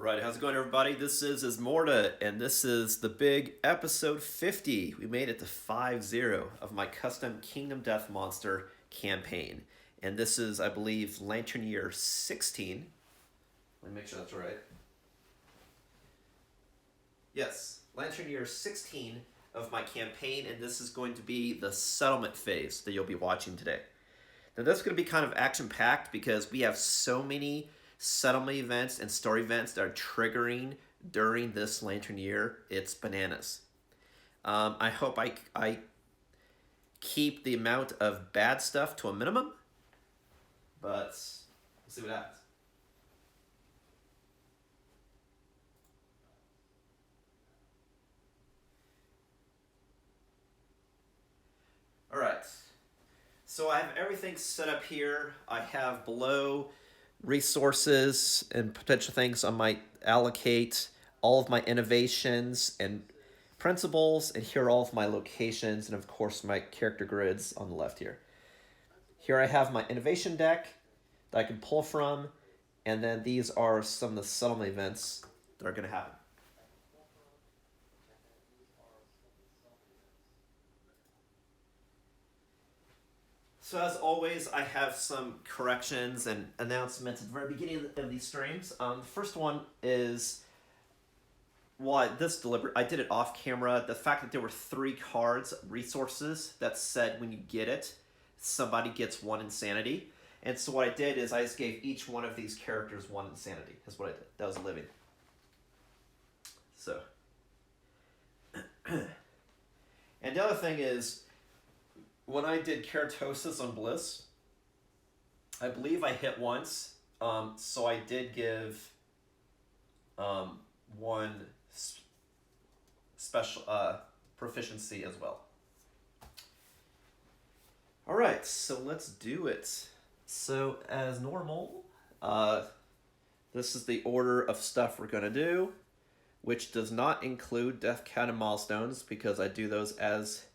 Right, how's it going, everybody? This is Ismortah, and this is the big episode 50. We made it to 5-0 of my custom Kingdom Death Monster campaign. And this is, I believe, Lantern Year 16. Let me make sure that's right. Yes, Lantern Year 16 of my campaign, and this is going to be the settlement phase that you'll be watching today. Now, that's going to be kind of action-packed because we have so many settlement events and story events that are triggering during this Lantern Year. It's bananas. I hope I keep the amount of bad stuff to a minimum, but we'll see what happens. All right. So I have everything set up here. I have below resources and potential things I might allocate, all of my innovations and principles, and here are all of my locations, and of course my character grids on the left here. Here I have my innovation deck that I can pull from, and then these are some of the settlement events that are going to happen. So as always, I have some corrections and announcements at the very beginning of these streams. The first one is, well, this deliberate. I did it off camera. The fact that there were 3 cards, resources, that said when you get it, somebody gets 1 insanity. And so what I did is I just gave each one of these characters 1 insanity. That's what I did. That was living. So. And the other thing is, when I did Keratosis on Bliss, I believe I hit once, so I did give 1 special proficiency as well. All right, so let's do it. So as normal, this is the order of stuff we're gonna do, which does not include Death Count and Milestones because I do those as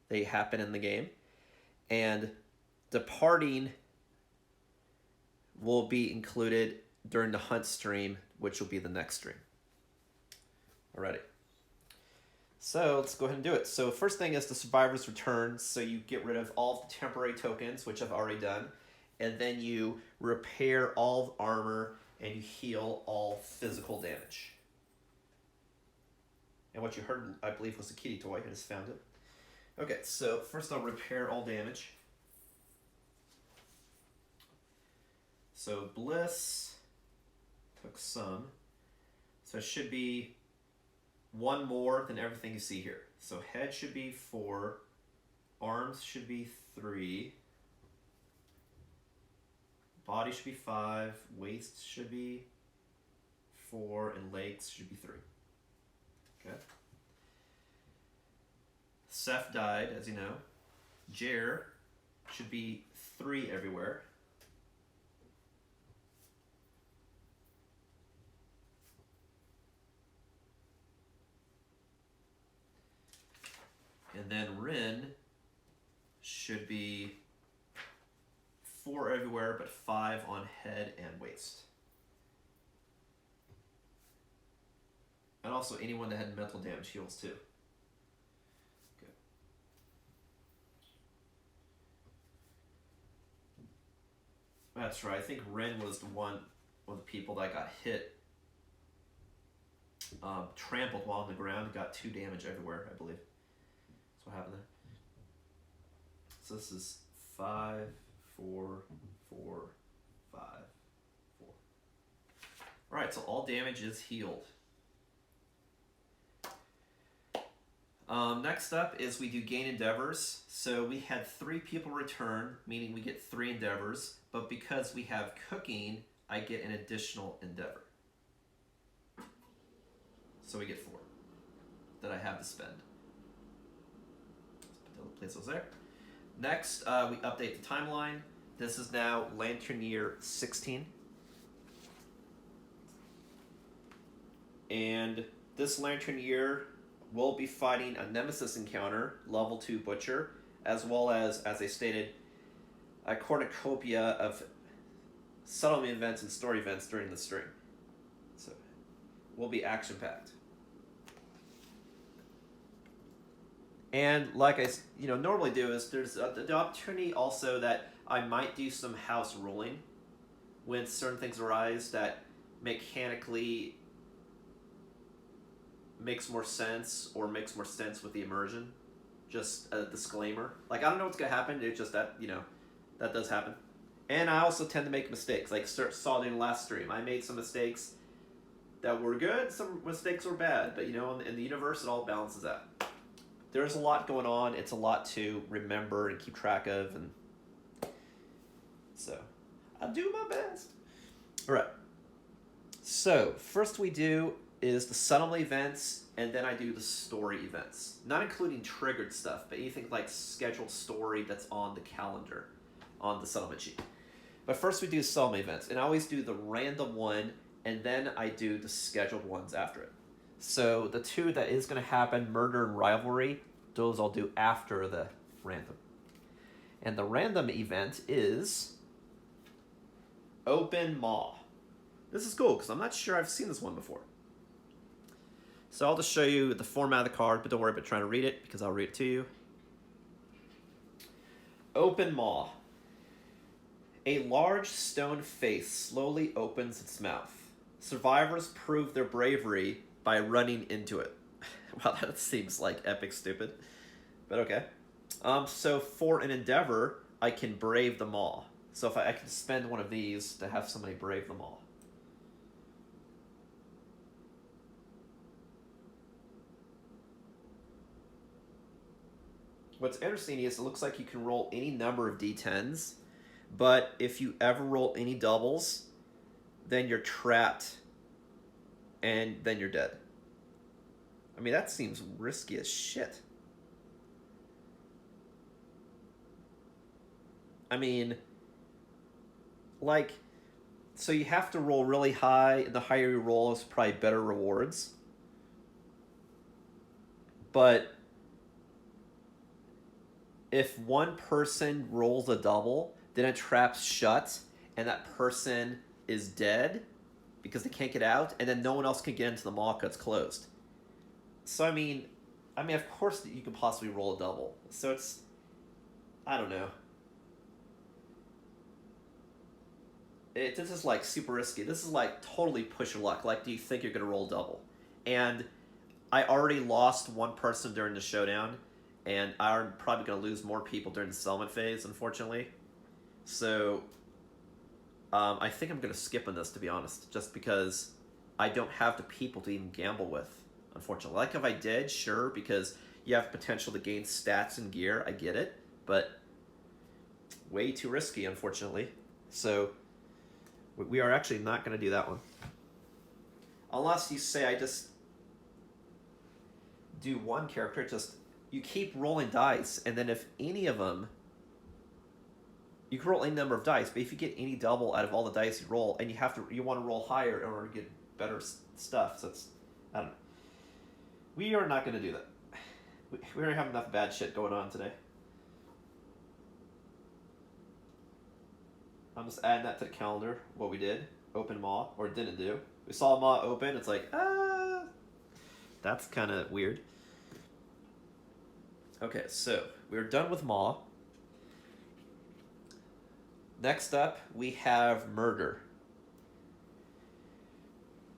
they happen in the game. And departing will be included during the hunt stream, which will be the next stream. Alrighty. So let's go ahead and do it. So first thing is the Survivor's Return. So you get rid of all of the temporary tokens, which I've already done. And then you repair all armor and you heal all physical damage. And what you heard, I believe, was the kitty toy. I just found it. Okay, so first I'll repair all damage. So Bliss took some. So it should be 1 more than everything you see here. So head should be 4. Arms should be 3. Body should be 5. Waist should be 4. And legs should be 3. Okay. Seth died, as you know. Jer should be 3 everywhere. And then Rin should be 4 everywhere, but 5 on head and waist. And also anyone that had mental damage heals too. That's right. I think Ren was one of the people that got hit, trampled while on the ground, and got 2 damage everywhere, I believe. That's what happened there. So this is 5, 4, 4, 5, 4. Alright, so all damage is healed. Next up is we do gain endeavors. So we had 3 people return, meaning we get 3 endeavors, but because we have cooking, I get an additional endeavor. So we get 4 that I have to spend. Let's place those there. Next, we update the timeline. This is now Lantern Year 16. And this Lantern Year, we'll be fighting a Nemesis Encounter, level 2 Butcher, as well as I stated, a cornucopia of settlement events and story events during the stream. So will be action-packed. And like I normally do is there's the opportunity also that I might do some house ruling when certain things arise that mechanically makes more sense or makes more sense with the immersion. Just a disclaimer. Like, I don't know what's going to happen. It's just that, that does happen. And I also tend to make mistakes. Like, saw during the last stream. I made some mistakes that were good. Some mistakes were bad. But, in the universe, it all balances out. There's a lot going on. It's a lot to remember and keep track of. And so, I'll do my best. All right. So, first we do is the settlement events, and then I do the story events. Not including triggered stuff, but anything like scheduled story that's on the calendar, on the settlement sheet. But first we do settlement events, and I always do the random one, and then I do the scheduled ones after it. So the two that is going to happen, murder and rivalry, those I'll do after the random. And the random event is Open Maw. This is cool, because I'm not sure I've seen this one before. So I'll just show you the format of the card, but don't worry about trying to read it, because I'll read it to you. Open Maw. A large stone face slowly opens its mouth. Survivors prove their bravery by running into it. Wow, that seems like epic stupid, but okay. So for an endeavor, I can brave the maw. So if I can spend one of these to have somebody brave the maw. What's interesting is it looks like you can roll any number of d10s, but if you ever roll any doubles, then you're trapped, and then you're dead. I mean, that seems risky as shit. I mean, like, so you have to roll really high, and the higher you roll is probably better rewards. But if one person rolls a double, then it traps shut, and that person is dead because they can't get out, and then no one else can get into the maw because it's closed. So I mean, of course you could possibly roll a double. So it's, I don't know. This is like super risky. This is like totally push your luck. Like, do you think you're gonna roll a double? And I already lost one person during the showdown, and I'm probably gonna lose more people during the settlement phase, unfortunately. So I think I'm gonna skip on this, to be honest, just because I don't have the people to even gamble with, unfortunately. Like if I did, sure, because you have potential to gain stats and gear, I get it, but way too risky, unfortunately. So we are actually not going to do that one. Unless you say I just do one character, just you keep rolling dice, and then if any of them, you can roll any number of dice, but if you get any double out of all the dice you roll, and you want to roll higher in order to get better stuff, so it's, I don't know. We are not going to do that. We already have enough bad shit going on today. I'm just adding that to the calendar, what we did. Open maw, or didn't do. We saw maw open, it's like, that's kind of weird. Okay, so we're done with maw. Next up, we have murder.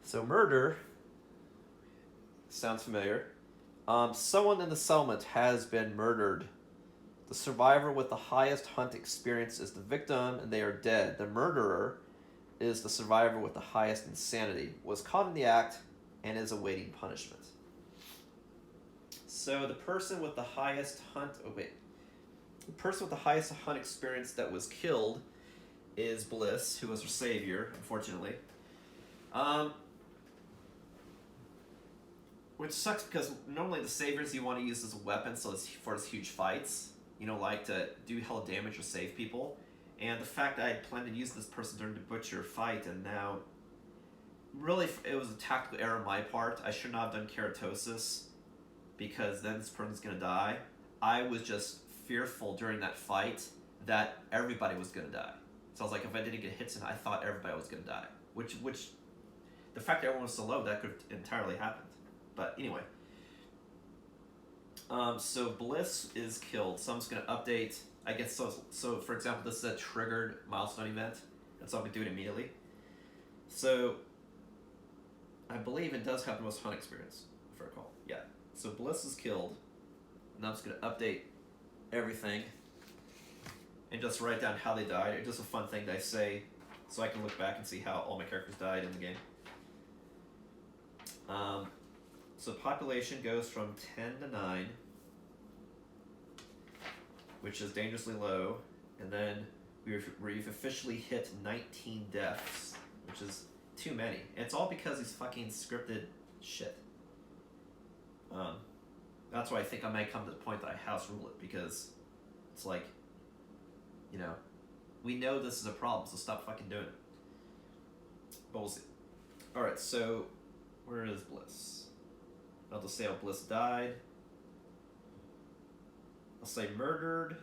So murder sounds familiar. Someone in the settlement has been murdered. The survivor with the highest hunt experience is the victim, and they are dead. The murderer is the survivor with the highest insanity, was caught in the act, and is awaiting punishment. So the person with the highest hunt... Oh, wait. The person with the highest hunt experience that was killed is Bliss, who was her savior, unfortunately. Which sucks because normally the saviors you want to use as a weapon for those huge fights. Like to do hell damage or save people. And the fact that I had planned to use this person during the Butcher fight, and now... Really, it was a tactical error on my part. I should not have done Keratosis, because then this person's going to die. I was just fearful during that fight that everybody was going to die. So I was like, if I didn't get hits in, I thought everybody was going to die. Which The fact that everyone was so low, that could have entirely happened. But anyway. So Bliss is killed. So I'm just going to update. I guess so for example, this is a triggered milestone event. And so I'm going to do it immediately. So I believe it does have the most hunt experience, if I recall. Yeah. So Bliss is killed. And I'm just going to update everything. And just write down how they died. It's just a fun thing that I say so I can look back and see how all my characters died in the game. So population goes from 10 to 9, which is dangerously low, and then we've officially hit 19 deaths, which is too many. And it's all because these fucking scripted shit. That's why I think I might come to the point that I house rule it, because it's like, you know, we know this is a problem, so stop fucking doing it. But we'll see. Alright, so where is Bliss? I'll just say how Bliss died. I'll say murdered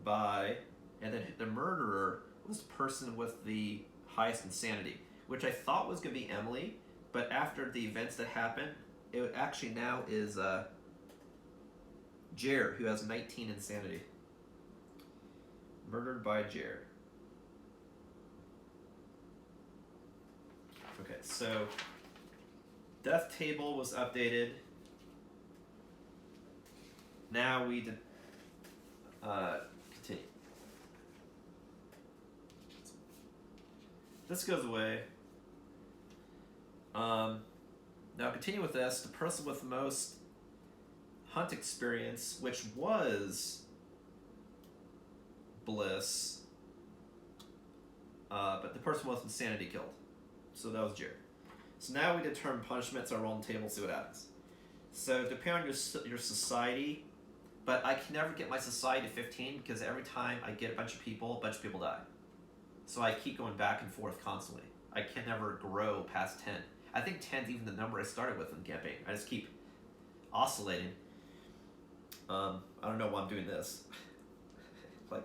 by, and then the murderer was the person with the highest insanity, which I thought was going to be Emily, but after the events that happened, it actually now is Jer, who has 19 insanity. Murdered by Jer. Okay, so death table was updated. Now we did continue. This goes away. Now continue with this. The person with the most hunt experience, which was Bliss, but the person with insanity killed. So that was Jared. So now we determine punishments. I roll on the table, see what happens. So depending on your society, but I can never get my society to 15 because every time I get a bunch of people die. So I keep going back and forth constantly. I can never grow past 10. I think 10 is even the number I started with in the campaign. I just keep oscillating. I don't know why I'm doing this. Like,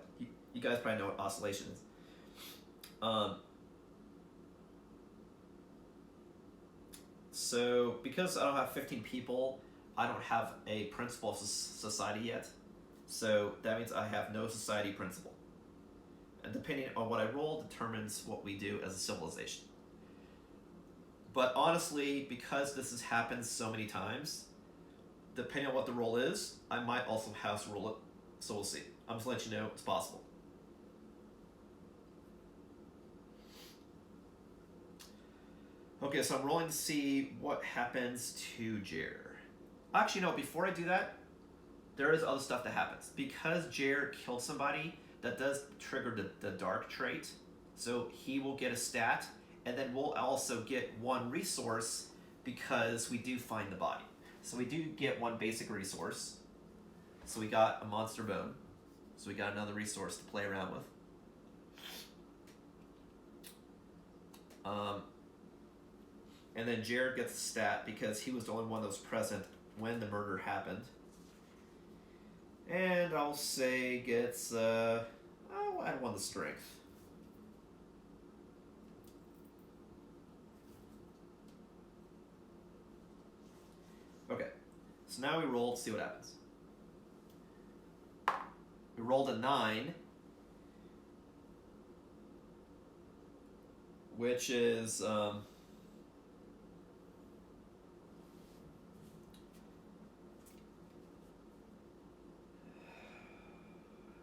you guys probably know what oscillation is. So, because I don't have 15 people, I don't have a principle of society yet. So, that means I have no society principle. And depending on what I roll determines what we do as a civilization. But honestly, because this has happened so many times, depending on what the roll is, I might also house rule it. So we'll see. I'm just letting you know it's possible. Okay, so I'm rolling to see what happens to Jer. Actually, no, before I do that, there is other stuff that happens. Because Jer killed somebody, that does trigger the dark trait. So he will get a stat, and then we'll also get one resource because we do find the body. So we do get one basic resource. So we got a monster bone. So we got another resource to play around with. And then Jared gets a stat because he was the only one that was present when the murder happened. And I'll say gets, I'll add one to strength. Okay, so now we roll to see what happens. We rolled a 9, which is,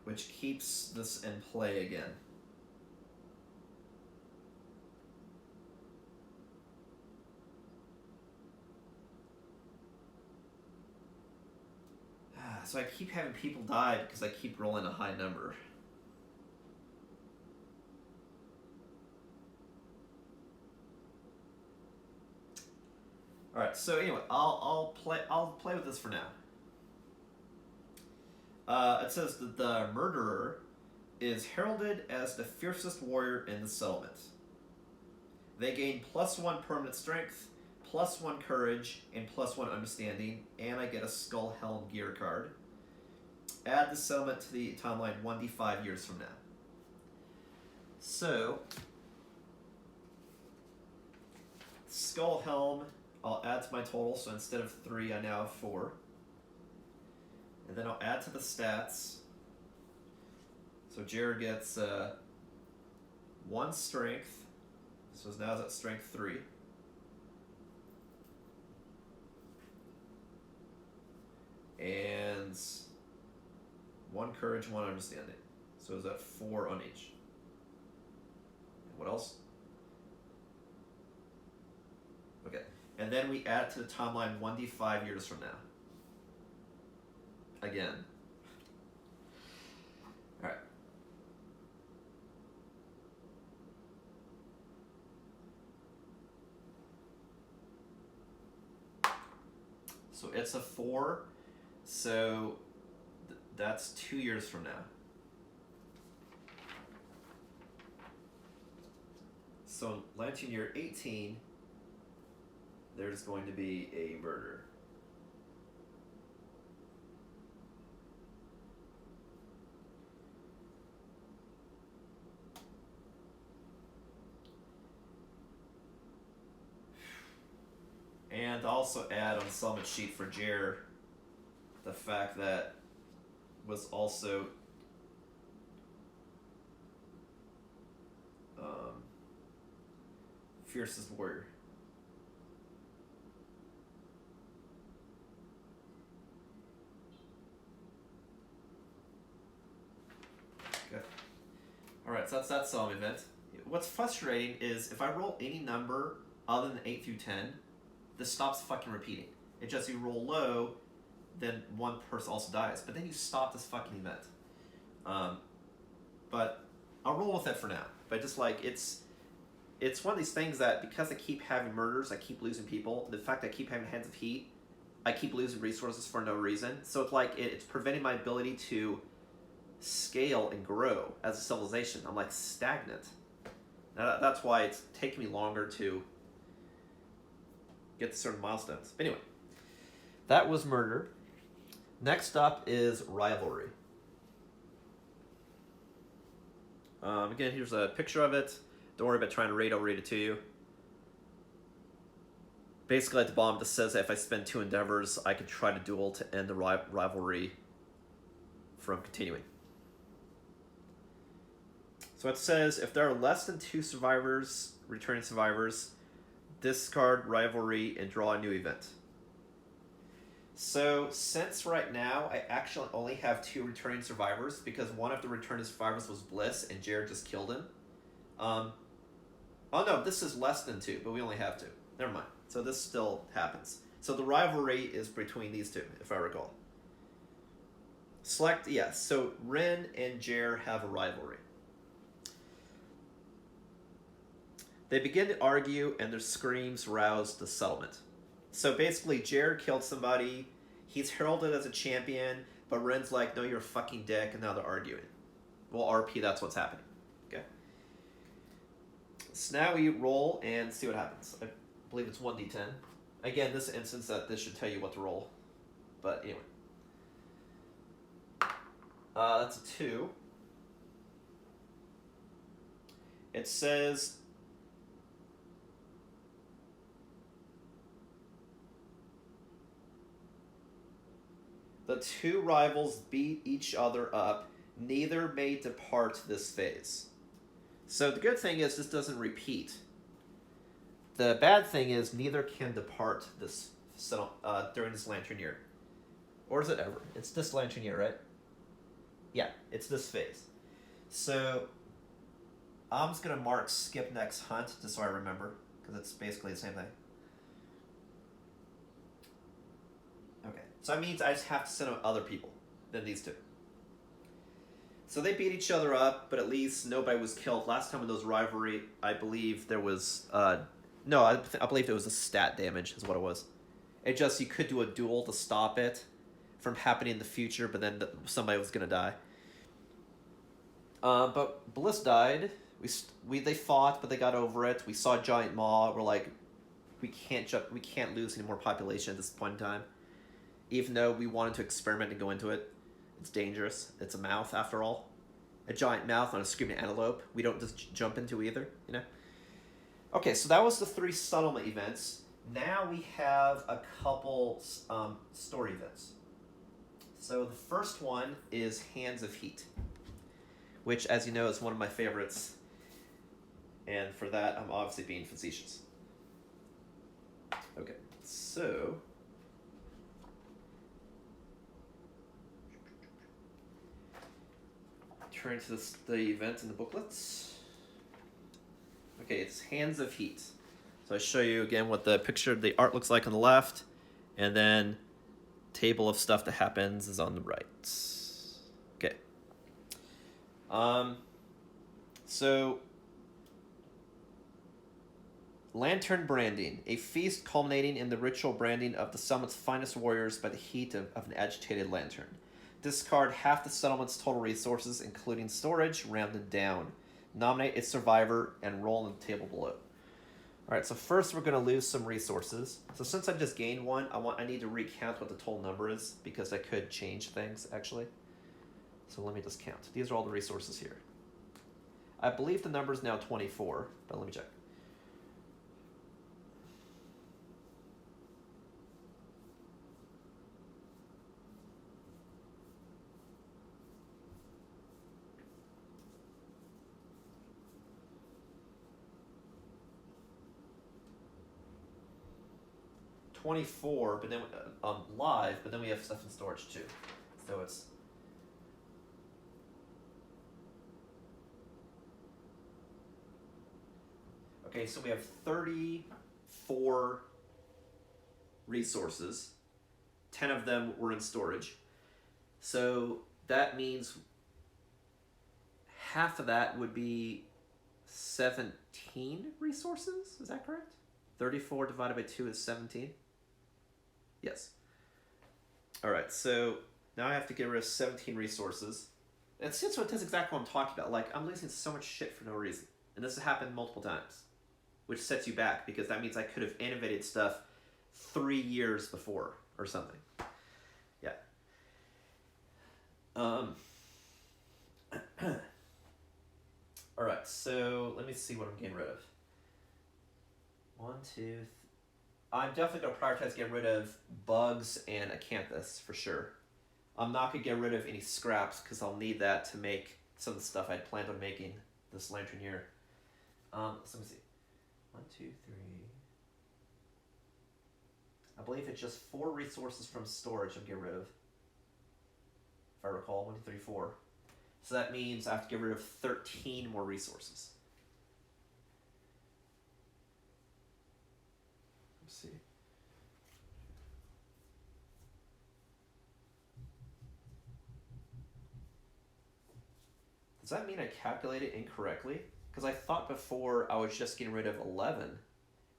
which keeps this in play again. So I keep having people die because I keep rolling a high number. All right. So anyway, I'll play with this for now. It says that the murderer is heralded as the fiercest warrior in the settlement. They gain +1 permanent strength, +1 courage, and +1 understanding, and I get a skull helm gear card. Add the settlement to the timeline 1d5 years from now. So, Skull Helm, I'll add to my total, so instead of 3, I now have 4. And then I'll add to the stats. So Jared gets 1 strength, so now it's at strength 3. And 1 courage, 1 understanding. So it's at 4 on each. And what else? Okay. And then we add it to the timeline 1d5 years from now. Again. Alright. So it's a 4. So that's 2 years from now. So Lantern year 18, there's going to be a murder. And also add on the settlement sheet for Jer the fact that was also fiercest warrior. Okay. Alright, so that's that settlement event. What's frustrating is if I roll any number other than 8 through 10, this stops fucking repeating. It just, you roll low, then one person also dies. But then you stop this fucking event. But I'll roll with it for now. But just like, it's one of these things that because I keep having murders, I keep losing people. The fact that I keep having Hands of Heat, I keep losing resources for no reason. So it's like, it's preventing my ability to scale and grow as a civilization. I'm like stagnant. Now, that's why it's taking me longer to get to certain milestones. Anyway, that was murder. Next up is rivalry. Again, here's a picture of it. Don't worry about trying to read, I'll read it to you. Basically, at the bottom, it says that if I spend 2 endeavors, I could try to duel to end the rivalry from continuing. So it says, if there are less than 2 survivors, returning survivors, discard rivalry and draw a new event. So since right now I actually only have 2 returning survivors because one of the returning survivors was Bliss and Jared just killed him. Oh no, this is less than 2, but we only have 2. Never mind. So this still happens. So the rivalry is between these 2, if I recall. Select, yes. So Ren and Jer have a rivalry. They begin to argue, and their screams rouse the settlement. So basically, Jared killed somebody, he's heralded as a champion, but Ren's like, no, you're a fucking dick, and now they're arguing. Well, RP, that's what's happening. Okay. So now we roll and see what happens. I believe it's 1d10. Again, this instance that this should tell you what to roll. But anyway. That's a 2. It says, the 2 rivals beat each other up. Neither may depart this phase. So the good thing is this doesn't repeat. The bad thing is neither can depart this during this lantern year. Or is it ever? It's this lantern year, right? Yeah, it's this phase. So I'm just going to mark skip next hunt just so I remember, because it's basically the same thing. Okay, so that means I just have to send out other people than these 2. So they beat each other up, but at least nobody was killed. Last time in those rivalry, I believe there was... no, I believe there was a stat damage is what it was. It just, you could do a duel to stop it from happening in the future, but then somebody was going to die. But Bliss died. They fought, but they got over it. We saw Giant Maw. We're like, we can't lose any more population at this point in time. Even though we wanted to experiment and go into it. It's dangerous. It's a mouth, after all. A giant mouth on a screaming antelope. We don't just jump into either, you know? Okay, so that was the 3 settlement events. Now we have a couple story events. So the first one is Hands of Heat, which, as you know, is one of my favorites. And for that, I'm obviously being facetious. Okay, so turn to the event in the booklets. Okay, it's Hands of Heat. So I show you again what the picture of the art looks like on the left, and then table of stuff that happens is on the right. Okay. So Lantern Branding, a feast culminating in the ritual branding of the settlement's finest warriors by the heat of an agitated lantern. Discard half the settlement's total resources, including storage, rounded down. Nominate a survivor and roll on the table below. Alright, so first we're going to lose some resources. So since I've just gained one, I need to recount what the total number is, because I could change things, actually. So let me just count. These are all the resources here. I believe the number is now 24, but let me check. $24, but then live, but then we have stuff in storage too. So it's okay. So we have 34 resources. 10 of them were in storage. So that means half of that would be 17 resources. Is that correct? 34 divided by 2 is 17. Yes. All right, so now I have to get rid of 17 resources. That's exactly what I'm talking about. Like, I'm losing so much shit for no reason. And this has happened multiple times, which sets you back, because that means I could have innovated stuff 3 years before or something. Yeah. All right, so let me see what I'm getting rid of. 1, 2, I'm definitely going to prioritize getting rid of bugs and acanthus for sure. I'm not going to get rid of any scraps, because I'll need that to make some of the stuff I'd planned on making this lantern year. So let me see. 1, 2, 3. I believe it's just 4 resources from storage I'm getting rid of. If I recall, 1, 2, 3, 4. So that means I have to get rid of 13 more resources. See. Does that mean I calculated incorrectly? Because I thought before I was just getting rid of 11,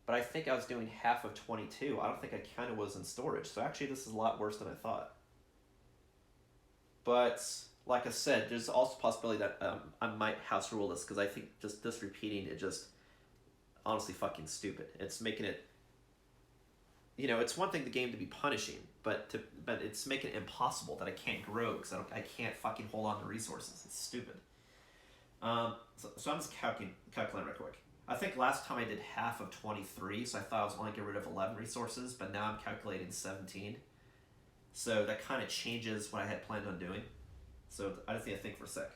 but I think I was doing half of 22. I don't think I counted was in storage. So actually this is a lot worse than I thought. But like I said, there's also a possibility that I might house rule this, because I think just this repeating it just honestly fucking stupid. It's making it, you know, it's one thing the game to be punishing, but it's making it impossible that I can't grow, because I can't fucking hold on to resources. It's stupid. So I'm just calculating real quick. I think last time I did half of 23, so I thought I was only getting rid of 11 resources, but now I'm calculating 17. So that kind of changes what I had planned on doing. So I just need to think for a sec.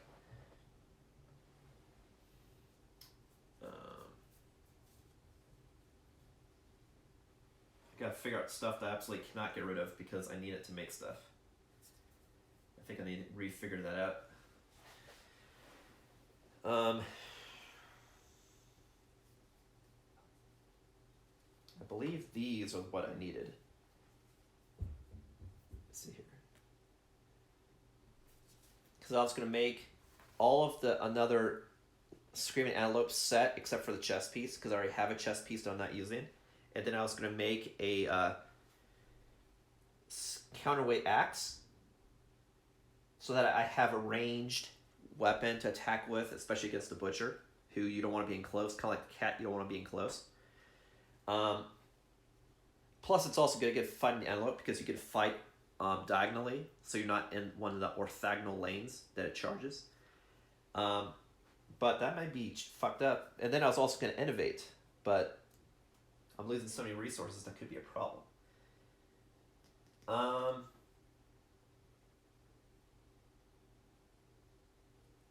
I gotta figure out stuff that I absolutely cannot get rid of because I need it to make stuff. I think I need to refigure that out. I believe these are what I needed. Let's see here. Because I was going to make all of another Screaming Antelope set except for the chest piece, because I already have a chest piece that I'm not using. And then I was going to make a counterweight axe so that I have a ranged weapon to attack with, especially against the butcher, who you don't want to be in close, kind of like the cat, you don't want to be in close. Plus, it's also good to get fighting the antelope, because you can fight diagonally, so you're not in one of the orthogonal lanes that it charges. But that might be fucked up. And then I was also going to innovate. but I'm losing so many resources that could be a problem. Let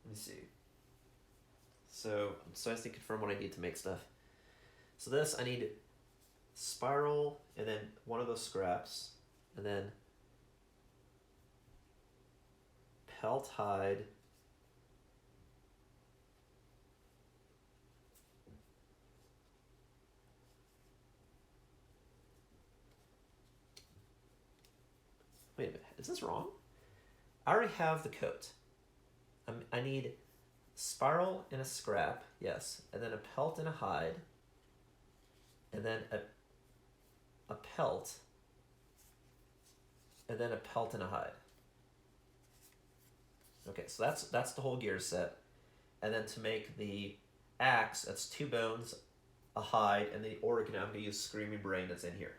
me see. So I just need to confirm what I need to make stuff. So this, I need spiral, and then one of those scraps, and then pelt hide, wait a minute, is this wrong? I already have the coat. I need spiral and a scrap, yes, and then a pelt and a hide, and then a pelt, and then a pelt and a hide. Okay, so that's the whole gear set. And then to make the axe, that's 2 bones, a hide, and the organ I'm going to use Screaming Brain that's in here.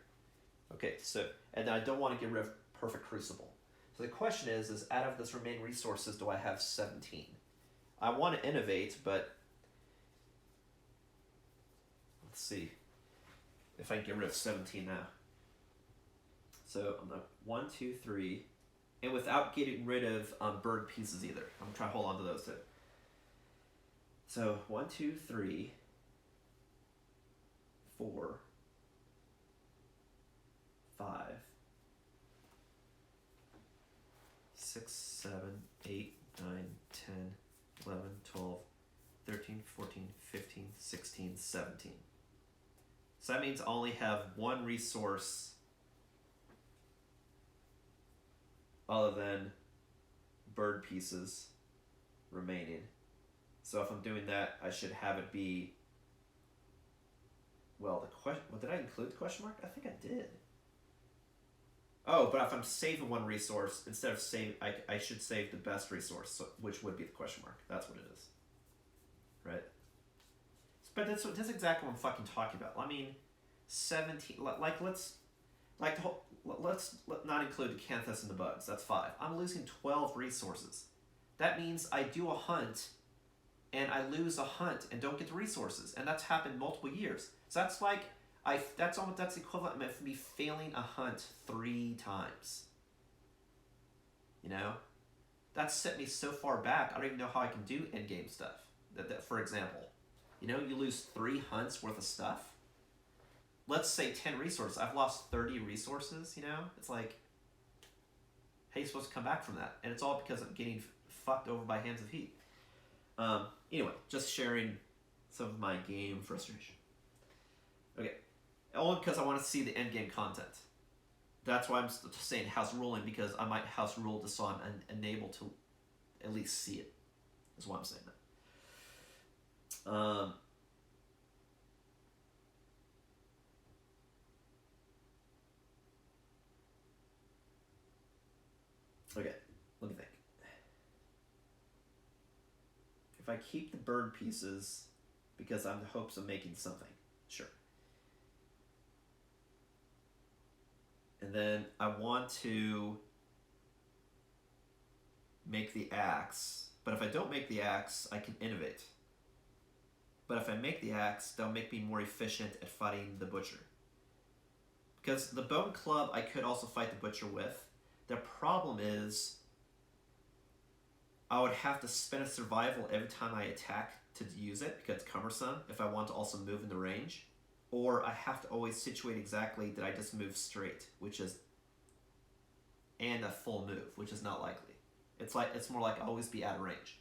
Okay, so, and I don't want to get rid of Perfect Crucible. So the question is out of this remaining resources, do I have 17? I want to innovate, but let's see if I can get rid of 17 now. So I'm going to 1, 2, 3, and without getting rid of bird pieces either. I'm trying to hold on to those too. So 1, 2, 3, 4, 5, 6, 7, 8, 9, 10, 11, 12, 13, 14, 15, 16, 17. So that means I only have 1 resource other than bird pieces remaining. So if I'm doing that, I should have it be, well, the question, well, did I include the question mark? I think I did. Oh, but if I'm saving 1 resource, instead of save, I should save the best resource, so, which would be the question mark. That's what it is. Right? But that's exactly what I'm fucking talking about. I mean, 17, let's not include the Canthus and the bugs. That's 5. I'm losing 12 resources. That means I do a hunt, and I lose a hunt and don't get the resources, and that's happened multiple years. So that's like that's the equivalent of me failing a hunt 3 times. You know, that's set me so far back. I don't even know how I can do end game stuff. That for example, you know, you lose 3 hunts worth of stuff. Let's say 10 resources. I've lost 30 resources. You know, it's like, how are you supposed to come back from that? And it's all because of getting fucked over by Hands of Heat. Anyway, just sharing some of my game frustration. Okay, only because I want to see the end game content. That's why I'm saying house ruling, because I might house rule just so I'm unable to at least see it. That's why I'm saying that. Okay, let me think. If I keep the bird pieces because I'm in the hopes of making something, sure. And then I want to make the axe, but if I don't make the axe, I can innovate. But if I make the axe, that'll make me more efficient at fighting the butcher. Because the bone club I could also fight the butcher with. The problem is I would have to spend a survival every time I attack to use it because it's cumbersome if I want to also move in the range. Or I have to always situate exactly that I just move straight, which is, and a full move, which is not likely. It's more like I always be out of range.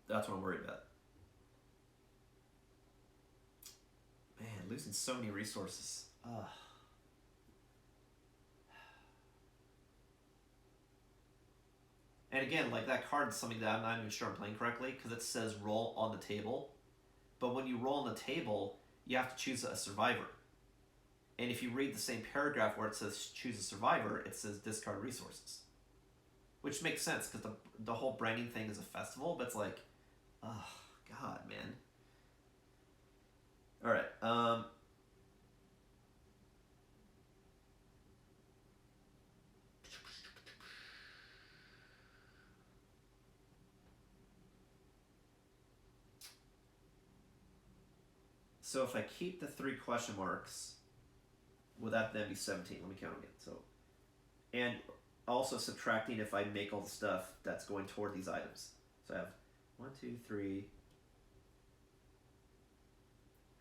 That's what I'm worried about. Man, losing so many resources. Ugh. And again, like that card is something that I'm not even sure I'm playing correctly because it says roll on the table. But when you roll on the table, you have to choose a survivor. And if you read the same paragraph where it says choose a survivor, it says discard resources. Which makes sense because the whole branding thing is a festival, but it's like, oh, God, man. All right. So if I keep the 3 question marks, will that then be 17? Let me count again. So, and also subtracting if I make all the stuff that's going toward these items. So I have 1, 2, 3.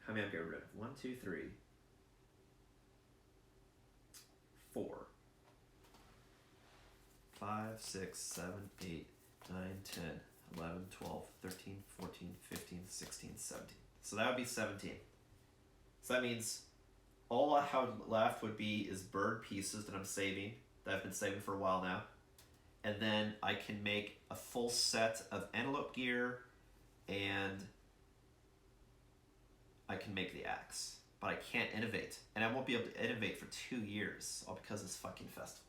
How many I'm getting rid of? 1, 2, 3, 4, 5, 6, 7, 8, 9, 10, 11, 12, 13, 14, 15, 16, 17. So that would be 17. So that means all I have left would be is bird pieces that I'm saving, that I've been saving for a while now. And then I can make a full set of antelope gear, and I can make the axe. But I can't innovate. And I won't be able to innovate for 2 years, all because of this fucking festival.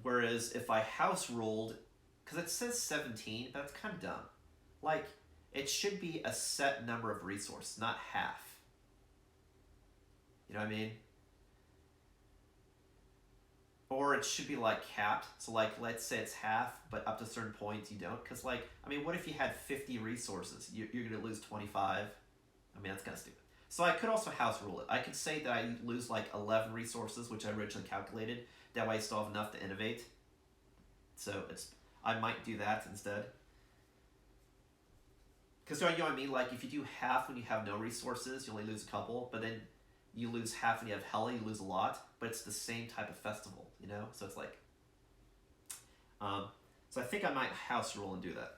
Whereas if I house ruled, because it says 17, but that's kind of dumb. Like, it should be a set number of resources, not half. You know what I mean? Or it should be like capped. So like, let's say it's half, but up to certain points you don't. Because like, I mean, what if you had 50 resources? You're going to lose 25. I mean, that's kind of stupid. So I could also house rule it. I could say that I lose like 11 resources, which I originally calculated. That way I still have enough to innovate. So I might do that instead. Because you know what I mean? Like if you do half when you have no resources, you only lose a couple. But then you lose half when you have hella, you lose a lot. But it's the same type of festival, you know? So it's like... so I think I might house rule and do that.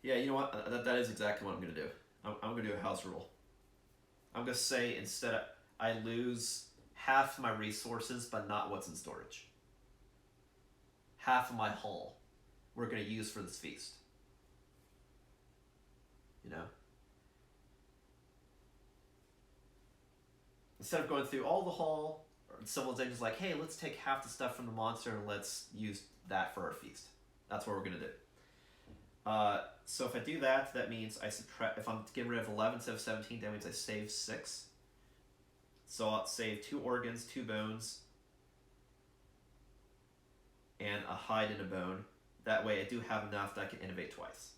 Yeah, you know what? That is exactly what I'm going to do. I'm going to do a house rule. I'm going to say instead I lose half my resources, but not what's in storage. Half of my haul we're going to use for this feast. You know? Instead of going through all the haul, civilization's like, hey, let's take half the stuff from the monster and let's use that for our feast. That's what we're going to do. So if I do that, that means I subtract, if I'm getting rid of 11 instead of 17, that means I save 6. So I'll save 2 organs, 2 bones, and a hide and a bone. That way I do have enough that I can innovate twice.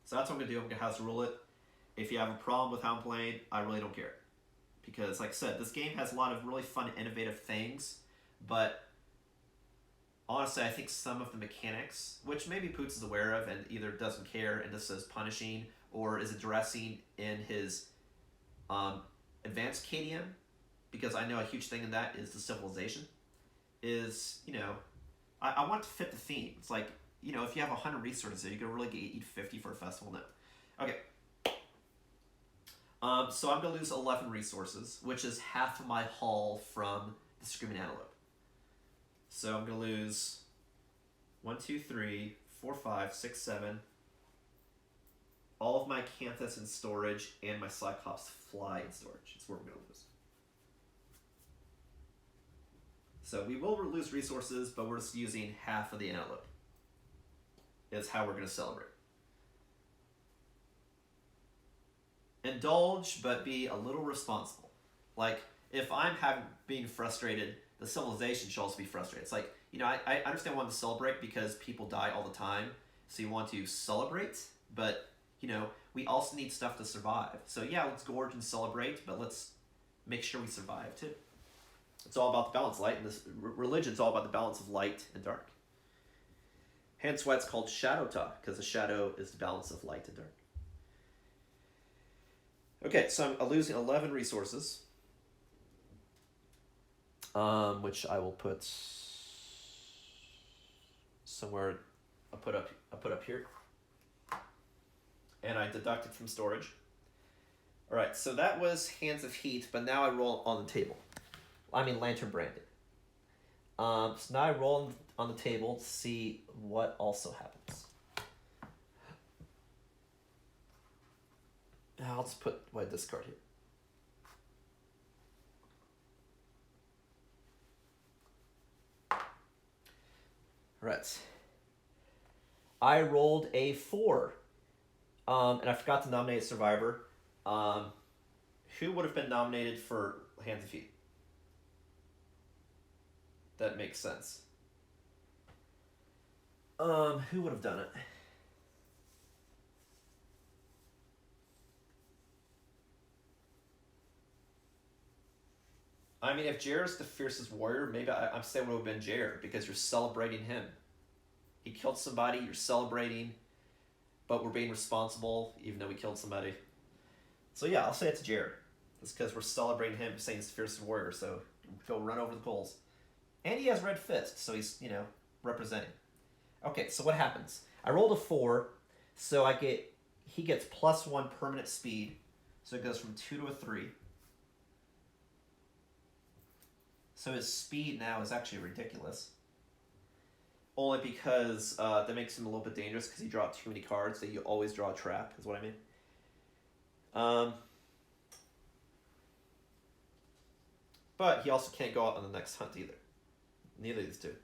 So that's what I'm going to do. I'm going to house rule it. If you have a problem with how I'm playing, I really don't care. Because like I said, this game has a lot of really fun, innovative things, but honestly, I think some of the mechanics, which maybe Poots is aware of and either doesn't care and just says punishing, or is addressing in his advanced KDM, because I know a huge thing in that is the civilization, is, you know, I want to fit the theme. It's like, you know, if you have 100 resources, are you going to really eat 50 for a festival? No. Okay. So I'm going to lose 11 resources, which is half of my haul from the Screaming Antelope. So I'm going to lose 1, 2, 3, 4, 5, 6, 7. All of my Canthus in storage and my Cyclops Fly in storage. That's where we're going to lose. So we will lose resources, but we're just using half of the Antelope. Is how we're going to celebrate. Indulge, but be a little responsible. Like, if I'm being frustrated, the civilization should also be frustrated. It's like, you know, I understand wanting to celebrate because people die all the time, so you want to celebrate, but, you know, we also need stuff to survive. So yeah, let's gorge and celebrate, but let's make sure we survive too. It's all about the balance. Light and this religion's all about the balance of light and dark. Hence why it's called Showdown, because the shadow is the balance of light and dark. Okay, so I'm losing 11 resources, which I will put somewhere. I'll put up here, and I deduct it from storage. All right, so that was Hands of Heat, but now I roll on the table. I mean, Lantern Branded. So now I roll on the table to see what also happens. I'll just put my discard here. Right. I rolled a 4. And I forgot to nominate Survivor. Who would have been nominated for Hands and Feet? That makes sense. Who would have done it? I mean, if Jared's the fiercest warrior, maybe I'm saying it would have been Jared because you're celebrating him. He killed somebody, you're celebrating, but we're being responsible even though we killed somebody. So yeah, I'll say it's Jared. It's because we're celebrating him, saying he's the fiercest warrior, so go run over the coals. And he has red fist, so he's, representing. Okay, so what happens? I rolled a 4, so he gets +1 permanent speed, so it goes from 2 to a 3. So his speed now is actually ridiculous. Only because that makes him a little bit dangerous because he draws too many cards that you always draw a trap, is what I mean. But he also can't go out on the next hunt either. Neither of these two.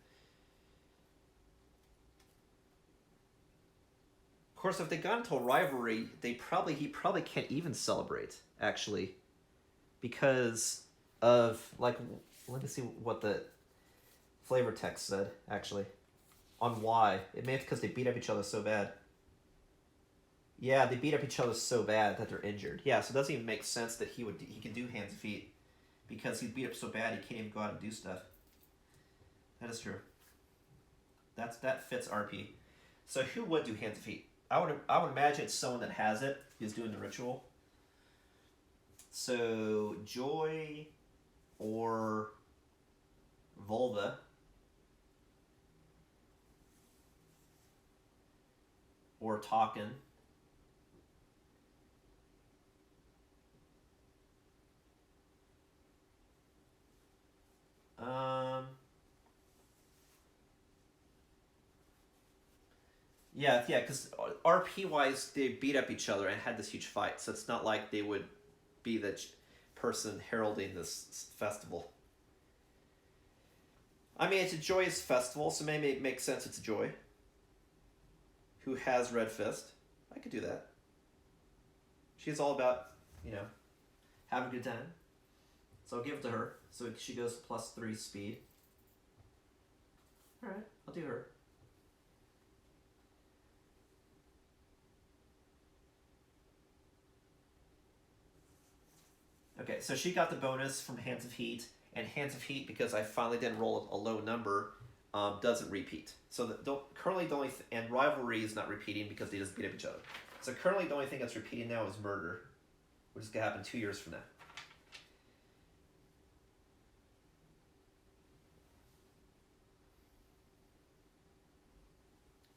Of course, if they got into a rivalry, he probably can't even celebrate, actually. Because of, let me see what the flavor text said, actually. On why. It may have because they beat up each other so bad. Yeah, they beat up each other so bad that they're injured. Yeah, so it doesn't even make sense that he can do hands and feet. Because he's beat up so bad he can't even go out and do stuff. That is true. That fits RP. So who would do hands and feet? I would imagine it's someone that has it, who's doing the ritual. So Joy or Volva. Or Talkin. Yeah, because RP-wise, they beat up each other and had this huge fight, so it's not like they would be the person heralding this festival. I mean, it's a joyous festival, so maybe it makes sense it's Joy. Who has Red Fist. I could do that. She's all about, having a good time. So I'll give it to her. So she goes +3 speed. Alright, I'll do her. Okay, so she got the bonus from Hands of Heat, and Hands of Heat, because I finally didn't roll a low number, doesn't repeat. So currently the only and Rivalry is not repeating because they just beat up each other. So currently the only thing that's repeating now is Murder, which is going to happen 2 years from now.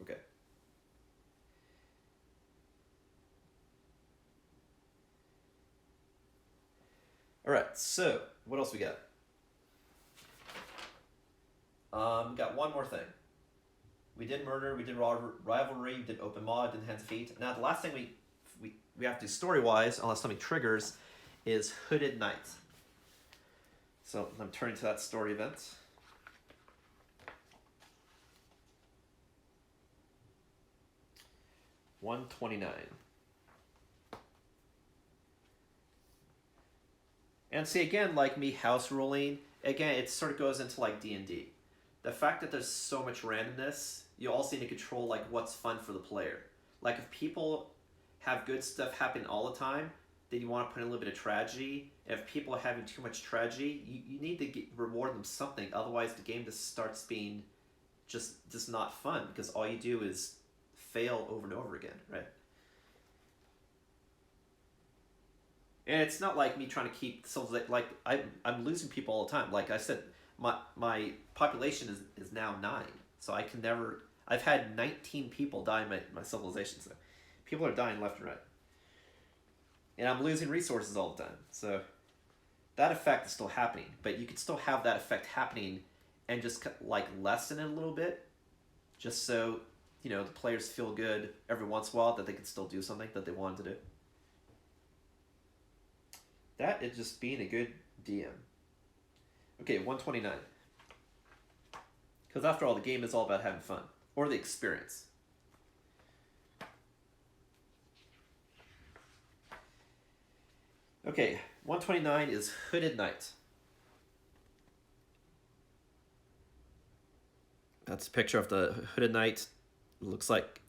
Okay. Alright, so what else we got? Got one more thing. We did Murder, we did Rivalry, we did Open Maw, did Hands of Feet. Now the last thing we have to do story-wise, unless something triggers, is Hooded Knight. So I'm turning to that story event. $129. And see, again, like me house ruling, again, it sort of goes into like D&D. The fact that there's so much randomness, you also need to control like what's fun for the player. Like if people have good stuff happen all the time, then you want to put in a little bit of tragedy. If people are having too much tragedy, you need to reward them something. Otherwise, the game just starts being just not fun because all you do is fail over and over again, right? And it's not like me trying to keep like I'm losing people all the time. Like I said, my population is now 9, so I can never. I've had 19 people die in my civilization. So people are dying left and right, and I'm losing resources all the time. So that effect is still happening, but you can still have that effect happening, and just like lessen it a little bit, just so the players feel good every once in a while that they can still do something that they wanted to do. That is just being a good DM. Okay, 129. Because after all, the game is all about having fun. Or the experience. Okay, 129 is Hooded Knight. That's a picture of the Hooded Knight. Looks like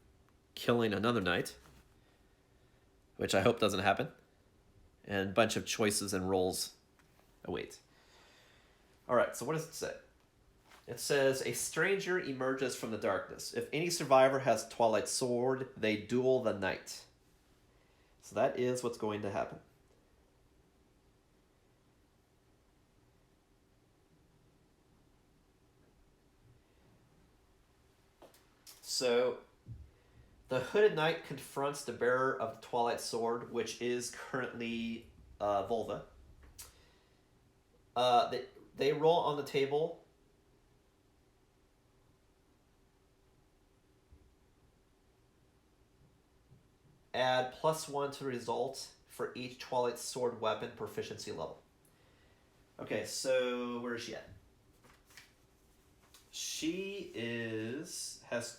killing another knight, which I hope doesn't happen. And a bunch of choices and roles await. Alright, so what does it say? It says, a stranger emerges from the darkness. If any survivor has Twilight Sword, they duel the knight. So that is what's going to happen. So, the Hooded Knight confronts the bearer of the Twilight Sword, which is currently Volva. They roll on the table. Add +1 to the result for each Twilight Sword weapon proficiency level. Okay, so where is she at? She has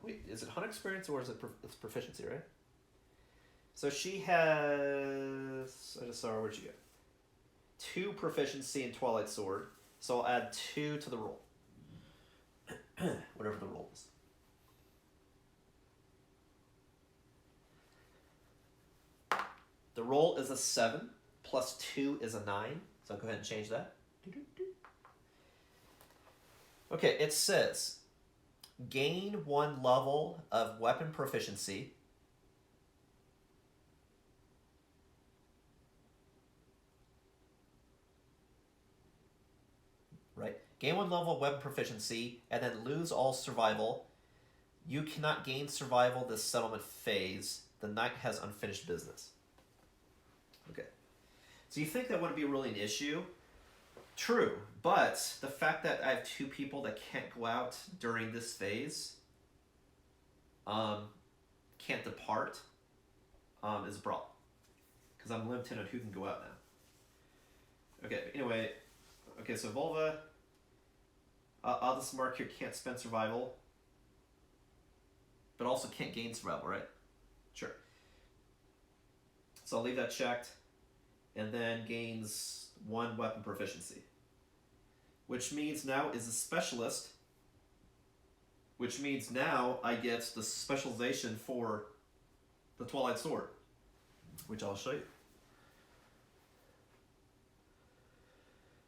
wait, is it hunt experience or is it it's proficiency, right? So she has, I just saw her, where'd she go? 2 proficiency in Twilight Sword, so I'll add 2 to the roll. Whatever the roll is. The roll is a 7, plus 2 is a 9, so I'll go ahead and change that. Okay, it says, gain 1 level of weapon proficiency. Right? Gain 1 level of weapon proficiency, and then lose all survival. You cannot gain survival this settlement phase. The knight has unfinished business. Okay. So you think that wouldn't be really an issue? True, but the fact that I have 2 people that can't go out during this phase, can't depart, is a problem. Because I'm limited on who can go out now. Okay, anyway, okay, so Volva, I'll just mark here can't spend survival, but also can't gain survival, right? Sure. So I'll leave that checked, and then gains 1 weapon proficiency. Which means now is a specialist, which means now I get the specialization for the Twilight Sword, which I'll show you.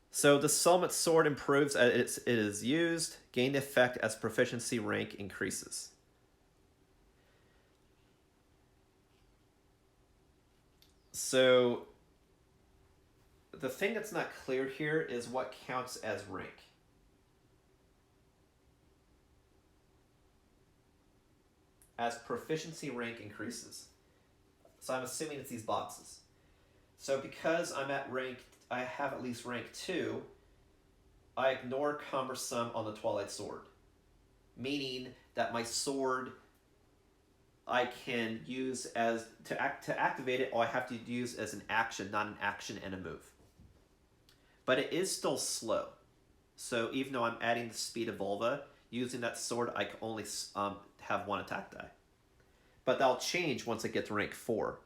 So the Settlement Sword improves as it is used, gain effect as proficiency rank increases. So the thing that's not clear here is what counts as rank. As proficiency rank increases. So I'm assuming it's these boxes. So because I'm at rank, I have at least rank 2, I ignore cumbersome on the Twilight Sword. Meaning that my sword I can use as, to activate it, all I have to use as an action, not an action and a move. But it is still slow. So even though I'm adding the speed of Volva, using that sword, I can only have 1 attack die. But that'll change once I get to rank 4.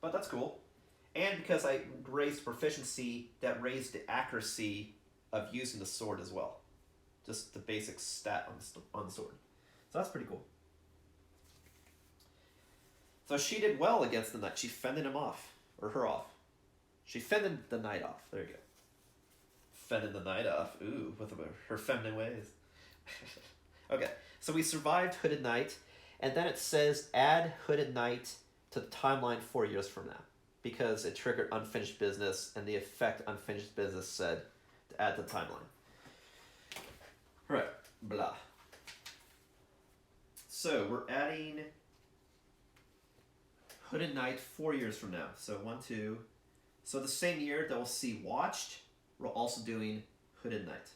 But that's cool. And because I raised proficiency, that raised the accuracy of using the sword as well. Just the basic stat on the sword. So that's pretty cool. So she did well against the knight. She fended him off. Or her off. She fended the knight off. There you go. Fended the knight off. Ooh, with her feminine ways. Okay, so we survived Hooded Knight, and then it says add Hooded Knight to the timeline 4 years from now, because it triggered unfinished business, and the effect unfinished business said to add to the timeline. Right, blah. So we're adding Hooded Knight 4 years from now. So 1, 2. So the same year that we'll see Watched, we're also doing Hooded Knight.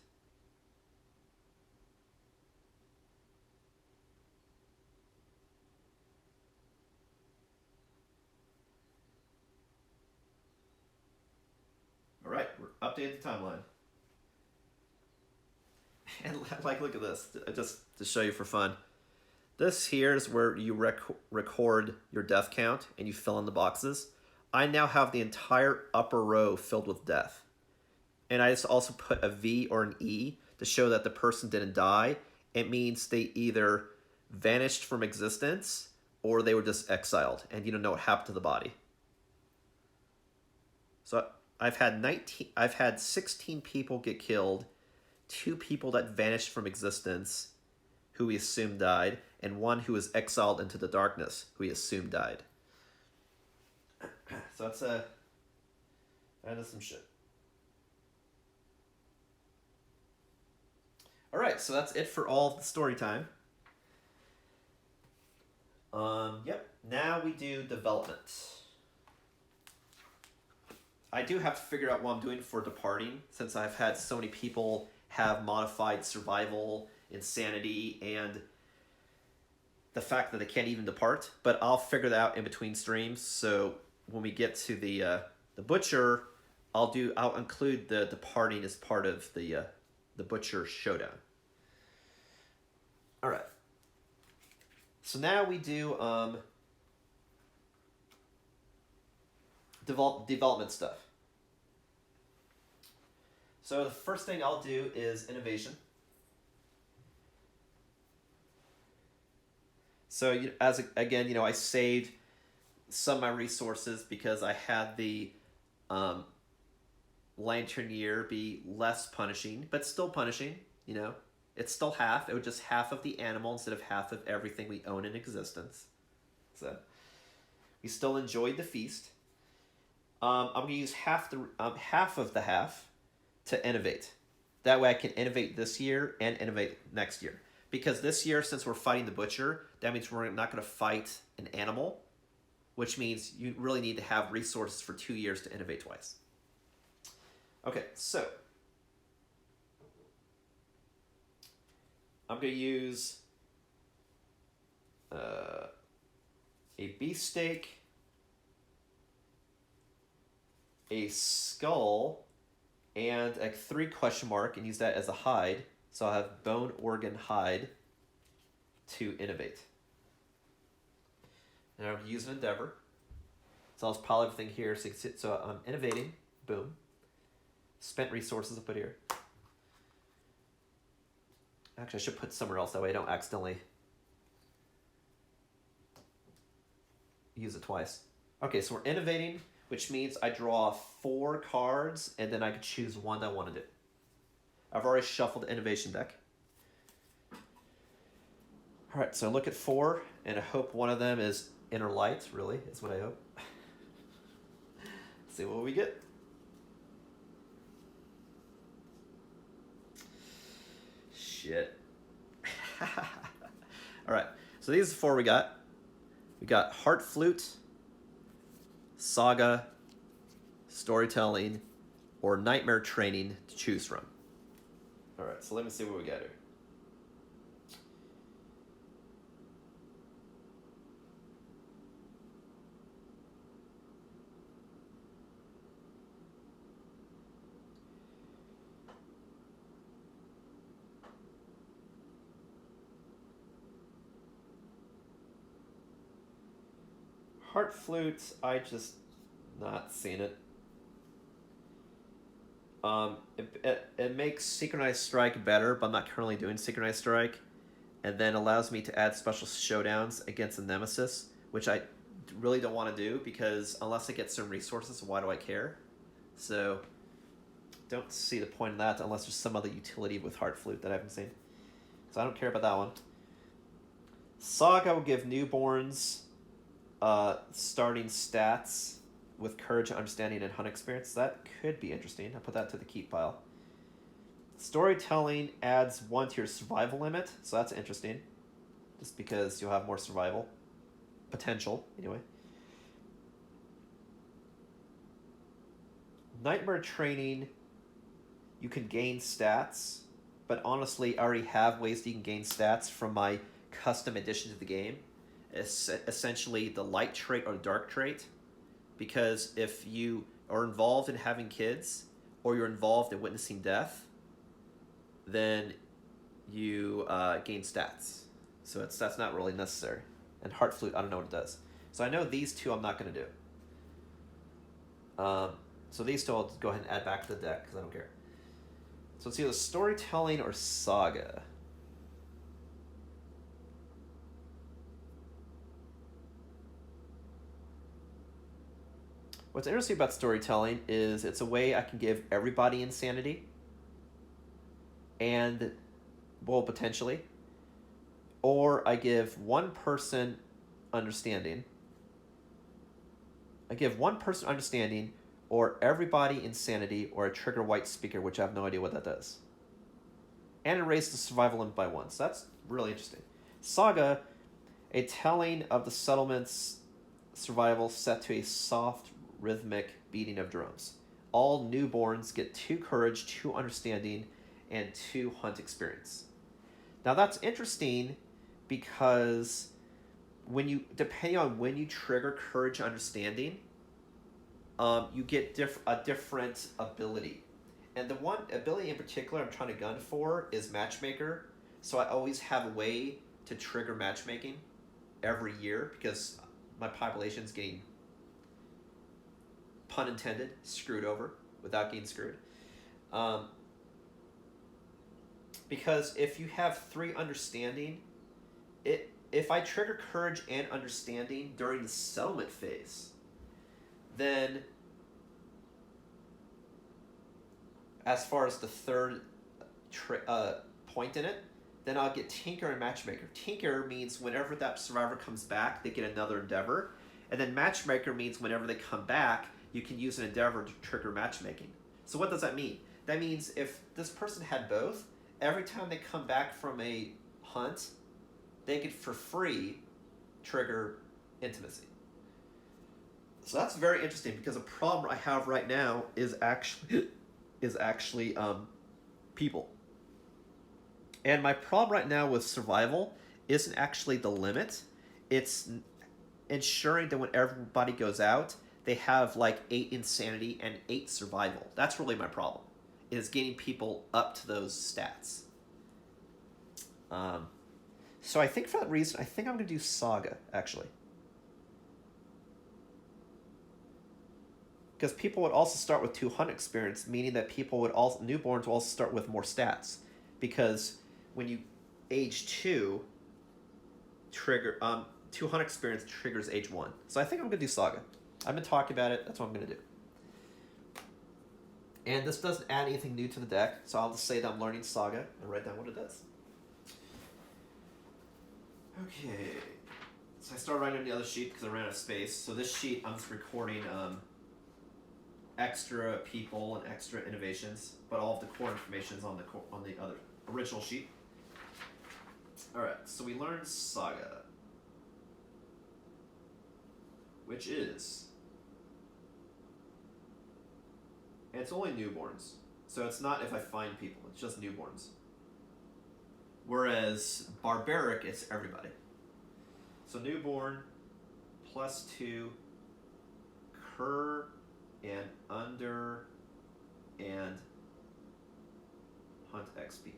All right, we're updated the timeline. And like, look at this, just to show you for fun. This here is where you record your death count and you fill in the boxes. I now have the entire upper row filled with death. And I just also put a V or an E to show that the person didn't die. It means they either vanished from existence or they were just exiled and you don't know what happened to the body. So I've had 16 people get killed, 2 people that vanished from existence, who we assume died, and 1 who was exiled into the darkness, who we assume died. So that is some shit. All right, so that's it for all of the story time. Yep. Now we do development. I do have to figure out what I'm doing for departing, since I've had so many people have modified survival, insanity, and the fact that they can't even depart. But I'll figure that out in between streams. So when we get to the butcher, I'll include the departing as part of the butcher showdown. All right. So now we do development stuff. So the first thing I'll do is innovation. So again, I saved some of my resources because I had the Lanternier be less punishing, but still punishing. It's still half. It was just half of the animal instead of half of everything we own in existence. So we still enjoyed the feast. I'm going to use half of the half to innovate. That way I can innovate this year and innovate next year. Because this year, since we're fighting the butcher, that means we're not going to fight an animal, which means you really need to have resources for 2 years to innovate twice. Okay, so I'm going to use a beefsteak, a skull, and a 3 question mark, and use that as a hide. So I'll have bone, organ, hide to innovate. And I'm going to use an endeavor. So I'll just pile everything here. So I'm innovating. Boom. Spent resources I'll put here. Actually, I should put somewhere else. That way I don't accidentally use it twice. Okay, so we're innovating, which means I draw 4 cards, and then I can choose one that I want to do. I've already shuffled the innovation deck. All right, so I look at 4, and I hope one of them is inner light, really, is what I hope. See what we get. Shit. All right, so these are the 4 we got. We got Heart Flute, Saga, Storytelling, or Nightmare Training to choose from. All right, so let me see what we got here. Heart Flute, I just not seen it. It makes Synchronized Strike better, but I'm not currently doing Synchronized Strike. And then allows me to add special showdowns against the Nemesis, which I really don't want to do because unless I get some resources, why do I care? So don't see the point in that unless there's some other utility with Heart Flute that I haven't seen. So I don't care about that one. Saga will give newborns starting stats with courage, understanding, and hunt experience. That could be interesting. I'll put that to the keep pile. Storytelling adds 1 to your survival limit, so that's interesting. Just because you'll have more survival potential, anyway. Nightmare Training, you can gain stats, but honestly, I already have ways that you can gain stats from my custom addition to the game. It's essentially the light trait or the dark trait. Because if you are involved in having kids, or you're involved in witnessing death, then you gain stats. So that's not really necessary. And Heart Flute, I don't know what it does. So I know these two I'm not going to do. So these two I'll go ahead and add back to the deck because I don't care. So it's either Storytelling or Saga. What's interesting about Storytelling is it's a way I can give everybody insanity and, well, potentially, or I give one person understanding. I give one person understanding, or everybody insanity, or a trigger white speaker, which I have no idea what that does. And it raises the survival limit by 1. So that's really interesting. Saga, a telling of the settlement's survival set to a soft, rhythmic beating of drums. All newborns get 2 courage, 2 understanding, and 2 hunt experience. Now that's interesting because depending on when you trigger courage and understanding, you get a different ability. And the one ability in particular I'm trying to gun for is Matchmaker. So I always have a way to trigger matchmaking every year because my population's getting, pun intended, screwed over without getting screwed. Because if you have 3 understanding, if I trigger courage and understanding during the settlement phase, then as far as the third point in it, then I'll get Tinker and Matchmaker. Tinker means whenever that survivor comes back, they get another endeavor. And then Matchmaker means whenever they come back, you can use an endeavor to trigger matchmaking. So what does that mean? That means if this person had both, every time they come back from a hunt, they could for free trigger intimacy. So that's very interesting because a problem I have right now is actually people. And my problem right now with survival isn't actually the limit. It's ensuring that when everybody goes out, they have like 8 insanity and 8 survival. That's really my problem, is getting people up to those stats. So I think for that reason, I think I'm going to do Saga, actually. Because people would also start with 200 experience, meaning that newborns will also start with more stats. Because when you age 2, 200 experience triggers age 1. So I think I'm going to do Saga. I've been talking about it. That's what I'm going to do. And this doesn't add anything new to the deck, so I'll just say that I'm learning Saga and write down what it does. Okay. So I started writing on the other sheet because I ran out of space. So this sheet, I'm just recording extra people and extra innovations, but all of the core information is on the other original sheet. All right. So we learned Saga, which is, and it's only newborns, so it's not if I find people, it's just newborns. Whereas Barbaric, it's everybody. So newborn, +2, cur, and under, and hunt XP.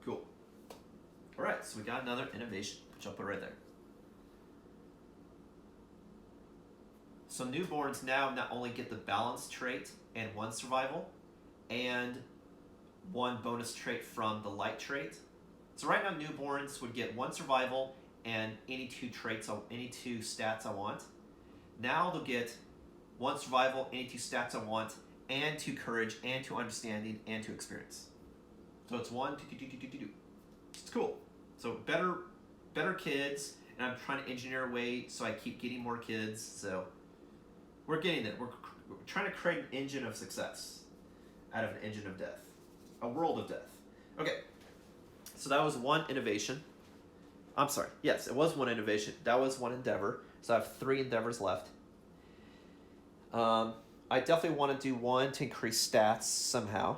Cool. All right, so we got another innovation, which I'll put right there. So newborns now not only get the balance trait and 1 survival, and 1 bonus trait from the light trait. So right now newborns would get 1 survival and any 2 stats I want. Now they'll get 1 survival, any 2 stats I want, and 2 courage, and 2 understanding, and 2 experience. So it's 1, 2, 2, 2, 2, 2, 2. It's cool. So better kids, and I'm trying to engineer a way so I keep getting more kids. So we're getting there. We're trying to create an engine of success out of an engine of death. A world of death. Okay. So that was 1 innovation. I'm sorry. Yes, it was 1 innovation. That was 1 endeavor. So I have 3 endeavors left. I definitely want to do 1 to increase stats somehow.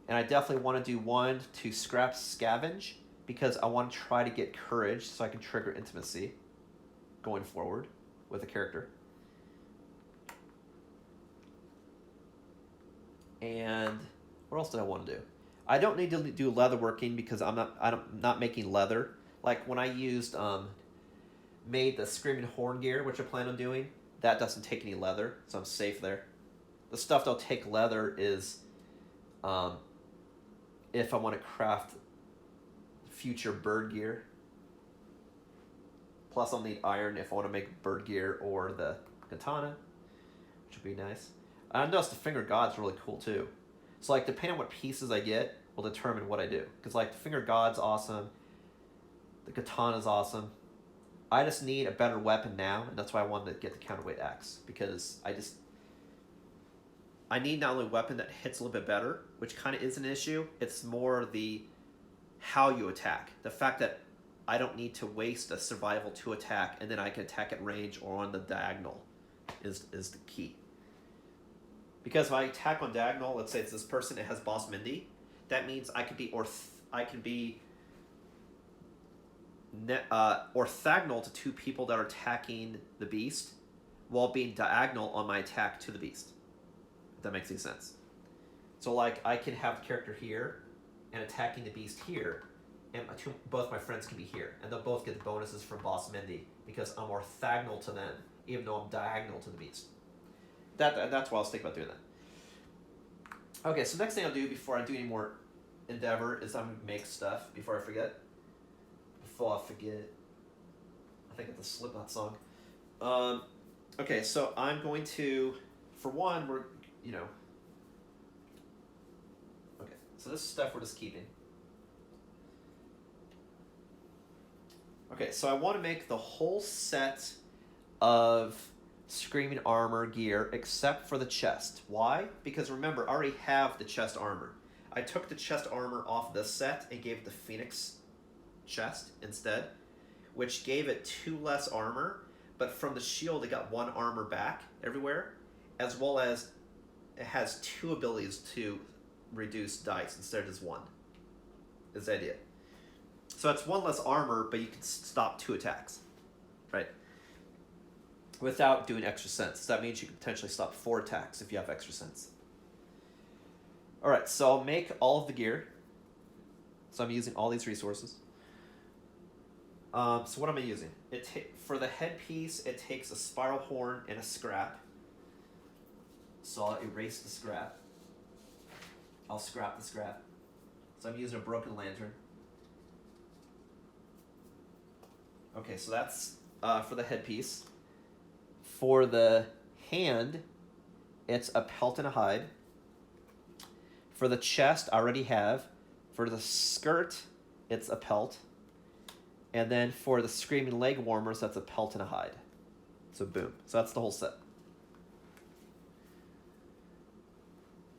And I definitely want to do 1 to scavenge because I want to try to get courage so I can trigger intimacy going forward with a character. And what else did I want to do? I don't need to do leather working because I'm not making leather. Like when I made the Screaming Horn gear, which I plan on doing, that doesn't take any leather, so I'm safe there. The stuff that'll take leather is if I want to craft future bird gear. Plus I'll need iron if I want to make bird gear or the katana, which would be nice. I noticed the Finger God's really cool too. So like depending on what pieces I get will determine what I do. Because like the Finger God's awesome. The katana's awesome. I just need a better weapon now, and that's why I wanted to get the counterweight axe. Because I need not only a weapon that hits a little bit better, which kind of is an issue, it's more the how you attack. The fact that I don't need to waste a survival to attack, and then I can attack at range or on the diagonal is the key. Because if I attack on diagonal, let's say it's this person, it has Boss Mindy, that means I could be orthogonal to two people that are attacking the beast while being diagonal on my attack to the beast. If that makes any sense. So like I can have the character here and attacking the beast here, and both my friends can be here, and they'll both get the bonuses from Boss Mindy because I'm orthogonal to them, even though I'm diagonal to the beast. That's why I was thinking about doing that. Okay, so next thing I'll do before I do any more endeavor is I'm gonna make stuff before I forget. Before I forget, I think it's a Slipknot song. Okay, so I'm going to, for one, okay, so this stuff we're just keeping. Okay, so I want to make the whole set of Screaming Armor gear except for the chest. Why? Because remember, I already have the chest armor. I took the chest armor off this set and gave it the Phoenix chest instead, which gave it 2 less armor, but from the shield it got 1 armor back everywhere, as well as it has 2 abilities to reduce dice instead of just 1. Is the idea. So it's 1 less armor, but you can stop 2 attacks, right? Without doing extra sense. So that means you can potentially stop 4 attacks if you have extra sense. Alright, so I'll make all of the gear. So I'm using all these resources. So what am I using? For the headpiece, it takes a spiral horn and a scrap. So I'll erase the scrap. I'll scrap the scrap. So I'm using a broken lantern. Okay, so that's for the headpiece. For the hand, it's a pelt and a hide. For the chest, I already have. For the skirt, it's a pelt. And then for the Screaming Leg Warmers, that's a pelt and a hide. So boom. So that's the whole set.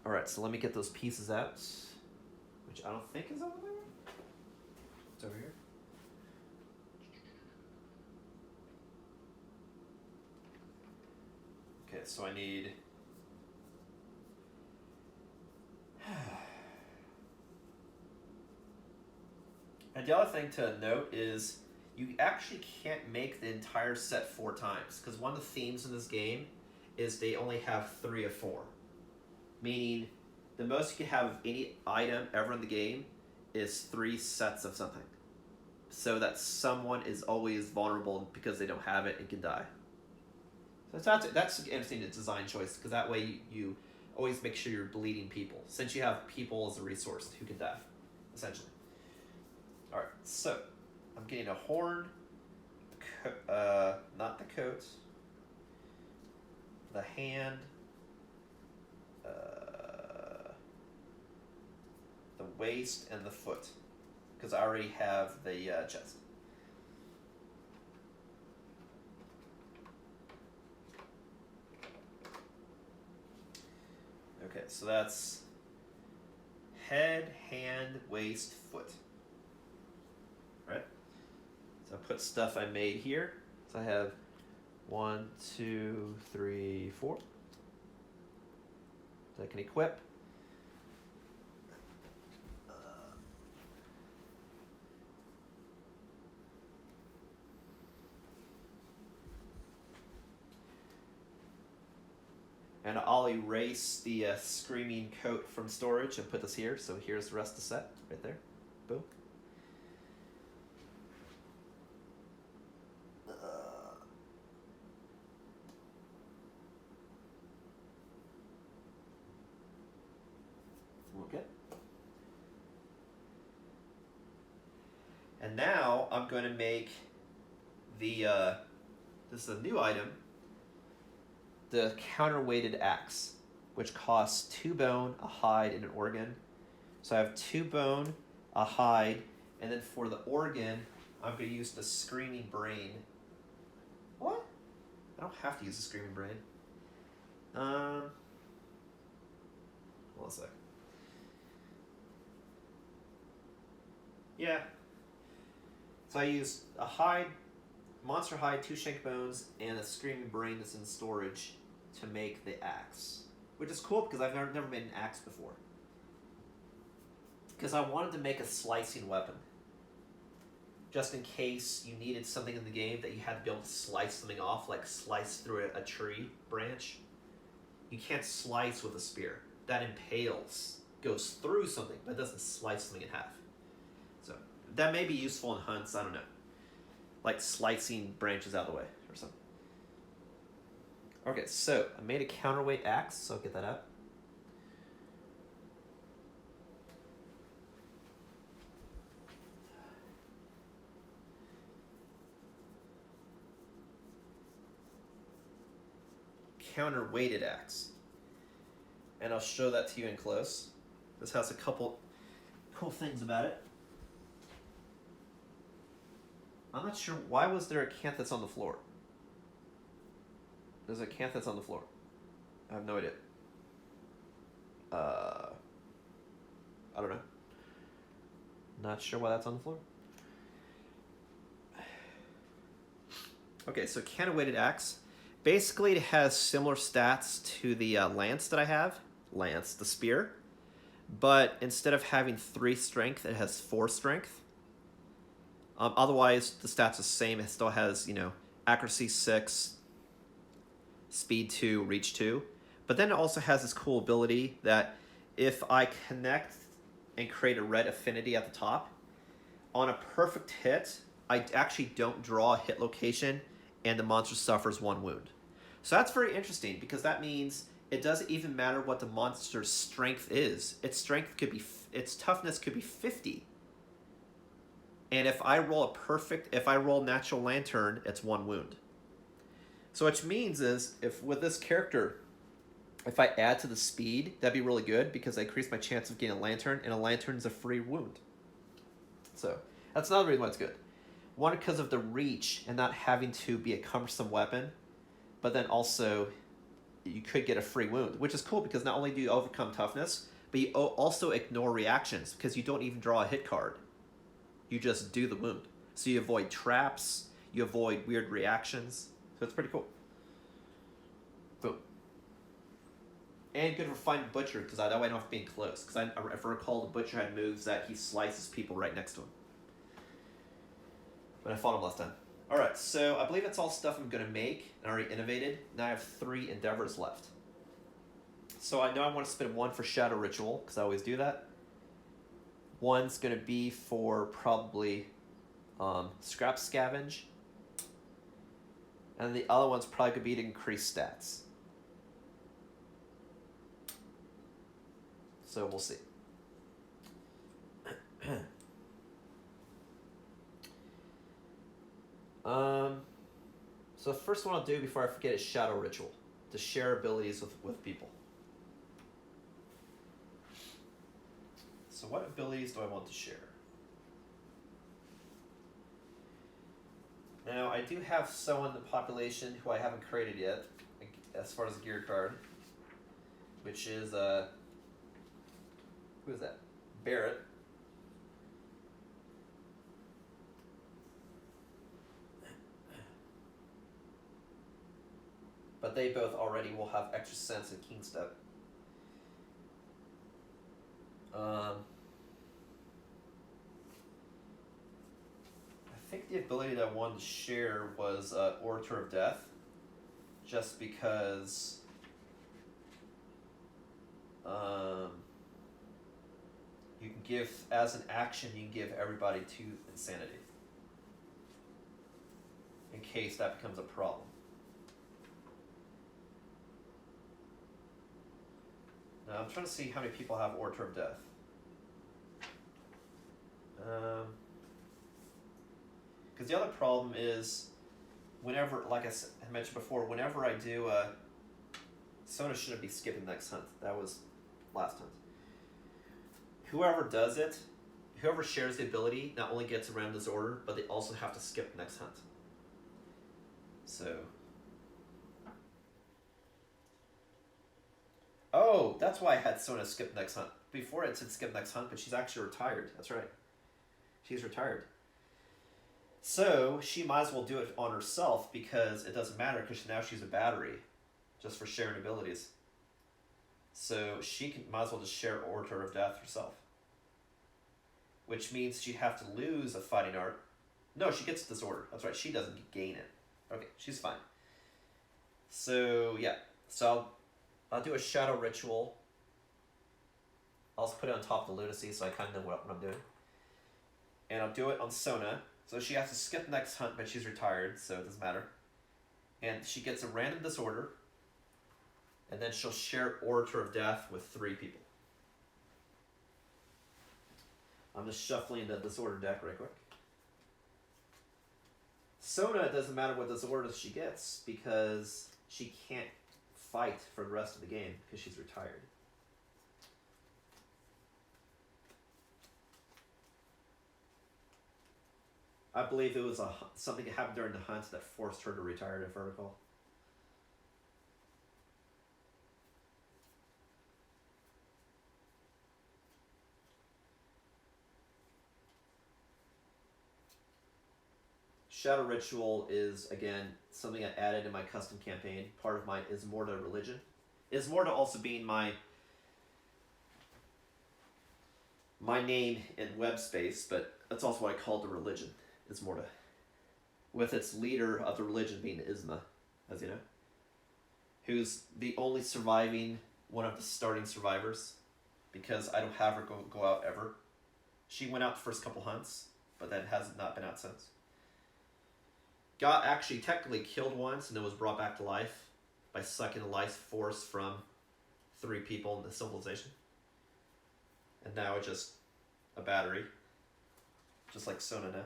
Alright, so let me get those pieces out. Which I don't think is over there. It's over here. Okay, so I need... And the other thing to note is you actually can't make the entire set 4 times, because one of the themes in this game is they only have 3 of 4. Meaning, the most you can have of any item ever in the game is 3 sets of something. So that someone is always vulnerable because they don't have it and can die. So that's interesting design choice, because that way you always make sure you're bleeding people, since you have people as a resource who can die, essentially. Alright, so I'm getting a horn, not the coat, the hand, the waist, and the foot, because I already have the chest. Okay, so that's head, hand, waist, foot. Right? So I put stuff I made here. So I have 1, 2, 3, 4. So I can equip. And I'll erase the screaming coat from storage and put this here. So here's the rest of the set right there. Boom. Okay. And now I'm going to make the, this is a new item, the counterweighted axe, which costs 2 bone, a hide, and an organ. So I have 2 bone, a hide, and then for the organ, I'm going to use the screaming brain. What? I don't have to use the screaming brain. Hold on a sec. Yeah. So I use a hide, monster hide, 2 shank bones, and a screaming brain that's in storage to make the axe. Which is cool because I've never made an axe before. Because I wanted to make a slicing weapon. Just in case you needed something in the game that you had to be able to slice something off, like slice through a tree branch. You can't slice with a spear. That impales, goes through something, but it doesn't slice something in half. So that may be useful in hunts, I don't know. Like slicing branches out of the way or something. Okay, so I made a counterweight axe, so I'll get that out. Counterweighted axe. And I'll show that to you in close. This has a couple cool things about it. I'm not sure, why was there a canthus on the floor? There's a canthus on the floor. I have no idea. I don't know. Not sure why that's on the floor. Okay, so counterweighted axe. Basically, it has similar stats to the lance that I have. Lance, the spear. But instead of having 3 strength, it has 4 strength. Otherwise, the stats are the same. It still has, accuracy 6, speed 2, reach 2. But then it also has this cool ability that if I connect and create a red affinity at the top, on a perfect hit, I actually don't draw a hit location and the monster suffers 1 wound. So that's very interesting because that means it doesn't even matter what the monster's strength is. Its strength could be, its toughness could be 50. And if I roll natural lantern, it's 1 wound. So what it means is, if with this character, if I add to the speed, that'd be really good because I increase my chance of getting a lantern, and a lantern is a free wound. So that's another reason why it's good. One, because of the reach and not having to be a cumbersome weapon, but then also you could get a free wound, which is cool because not only do you overcome toughness, but you also ignore reactions because you don't even draw a hit card. You just do the wound. So you avoid traps, you avoid weird reactions. So it's pretty cool. Boom. And good for finding Butcher, because that way I don't have to be close. Because if I recall, the Butcher had moves that he slices people right next to him. But I fought him last time. Alright, so I believe that's all stuff I'm going to make and already innovated. Now I have 3 endeavors left. So I know I want to spend 1 for Shadow Ritual, because I always do that. 1's going to be for probably Scrap Scavenge. And the other one's probably going to be to increase stats. So we'll see. So the first one I'll do before I forget is Shadow Ritual, to share abilities with people. So what abilities do I want to share? Now, I do have someone in the population who I haven't created yet, as far as a gear card, which is, who is that? Barrett. But they both already will have extra sense and keen step. I think the ability that I wanted to share was Orator of Death, just because Um, you can give, as an action, you can give everybody 2 insanity. In case that becomes a problem. Now I'm trying to see how many people have Orator of Death. Because the other problem is, whenever, like I mentioned before, whenever I do Sona shouldn't be skipping the next hunt. That was last hunt. Whoever does it, whoever shares the ability, not only gets a random disorder, but they also have to skip the next hunt. So. Oh, that's why I had Sona skip the next hunt. Before it said skip next hunt, but she's actually retired. That's right. She's retired. So she might as well do it on herself because it doesn't matter because now she's a battery just for sharing abilities. So she might as well just share Orator of Death herself. Which means she'd have to lose a fighting art. No, she gets disorder. That's right, she doesn't gain it. Okay, she's fine. So yeah, so I'll do a Shadow Ritual. I'll also put it on top of the Lunacy so I kind of know what I'm doing. And I'll do it on Sona. So she has to skip the next hunt, but she's retired, so it doesn't matter. And she gets a random disorder. And then she'll share Orator of Death with 3 people. I'm just shuffling the disorder deck right quick. Sona, it doesn't matter what disorders she gets because she can't fight for the rest of the game because she's retired. I believe it was something that happened during the hunt that forced her to retire, if I recall. Shadow Ritual is, again, something I added in my custom campaign, part of my Ismortah religion. Ismortah also being my name in web space, but that's also what I call the religion, Ismortah. With its leader of the religion being Isma, as you know, who's the only surviving one of the starting survivors, because I don't have her go out ever. She went out the first couple hunts, but then has not been out since. Got actually technically killed once and then was brought back to life by sucking the life force from 3 people in the civilization. And now it's just a battery. Just like Sona now.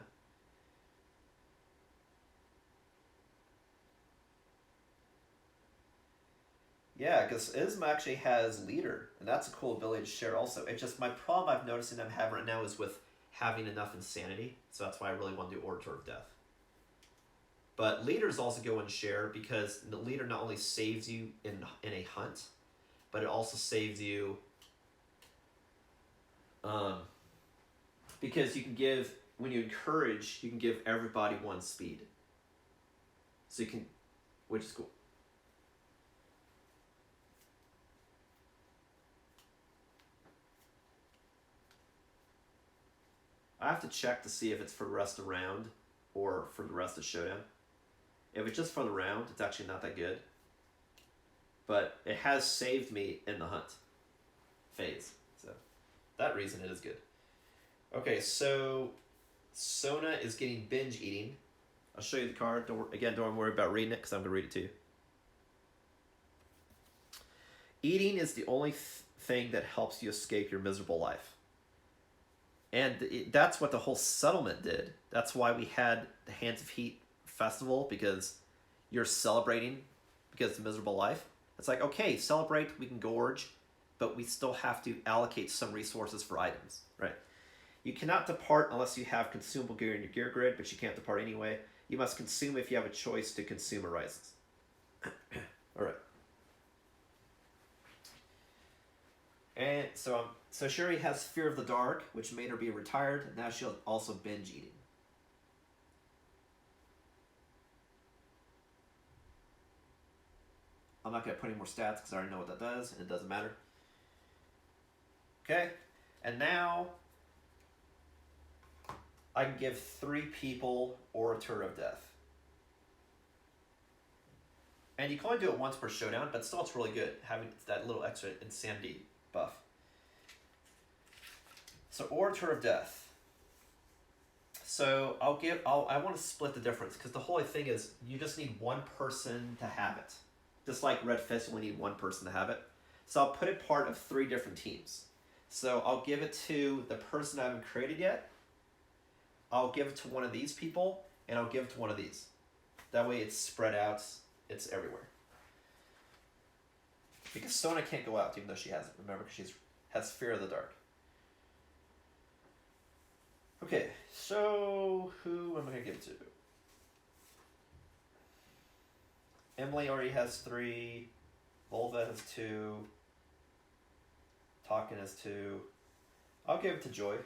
Yeah, because Isma actually has leader, and that's a cool ability to share also. It's just my problem I'm noticing I'm having right now is with having enough insanity, so that's why I really want to do Orator of Death. But leaders also go and share because the leader not only saves you in a hunt, but it also saves you because you can give, when you encourage, you can give everybody 1 speed. So you can, which is cool. I have to check to see if it's for the rest of the round or for the rest of Showdown. If it's just for the round, it's actually not that good. But it has saved me in the hunt phase. So that reason it is good. Okay, so Sona is getting binge eating. I'll show you the card. Don't worry about reading it because I'm going to read it to you. Eating is the only thing that helps you escape your miserable life. And that's what the whole settlement did. That's why we had the Hands of Heat festival, because you're celebrating because of the miserable life. It's like, okay, celebrate, we can gorge, but we still have to allocate some resources for items, right? You cannot depart unless you have consumable gear in your gear grid, but you can't depart anyway. You must consume if you have a choice to consume arises. All right. And so Shuri has fear of the dark, which made her be retired, and now she'll also binge eating. I'm not going to put any more stats because I already know what that does, and it doesn't matter. Okay, and now I can give 3 people Orator of Death. And you can only do it once per showdown, but still it's really good, having that little extra insanity buff. So Orator of Death. So I want to split the difference because the whole thing is you just need one person to have it. Just like Red Fist, you only need one person to have it. So I'll put it part of 3 different teams. So I'll give it to the person I haven't created yet. I'll give it to one of these people, and I'll give it to one of these. That way it's spread out, it's everywhere. Because Sona can't go out even though she has it, remember, because she has Fear of the Dark. Okay, so who am I going to give it to? Emily already has 3. Volva has 2. Talkin has 2. I'll give it to Joy.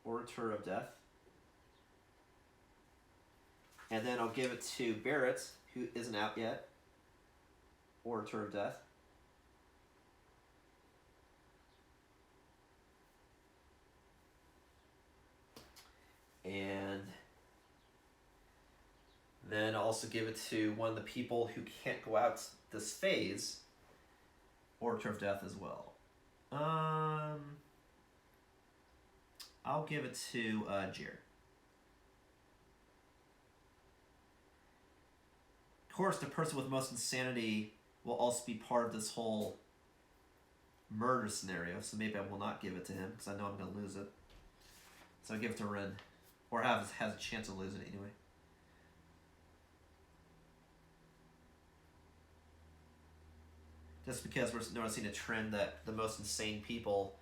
Orator of Death. And then I'll give it to Barrett, who isn't out yet. Orator of Death. And then I'll also give it to one of the people who can't go out this phase, Orator of Death as well. I'll give it to Jer. Of course, the person with most insanity will also be part of this whole murder scenario, so maybe I will not give it to him because I know I'm going to lose it. So I'll give it to Ren. Or has a chance of losing it anyway. Just because we're noticing a trend that the most insane people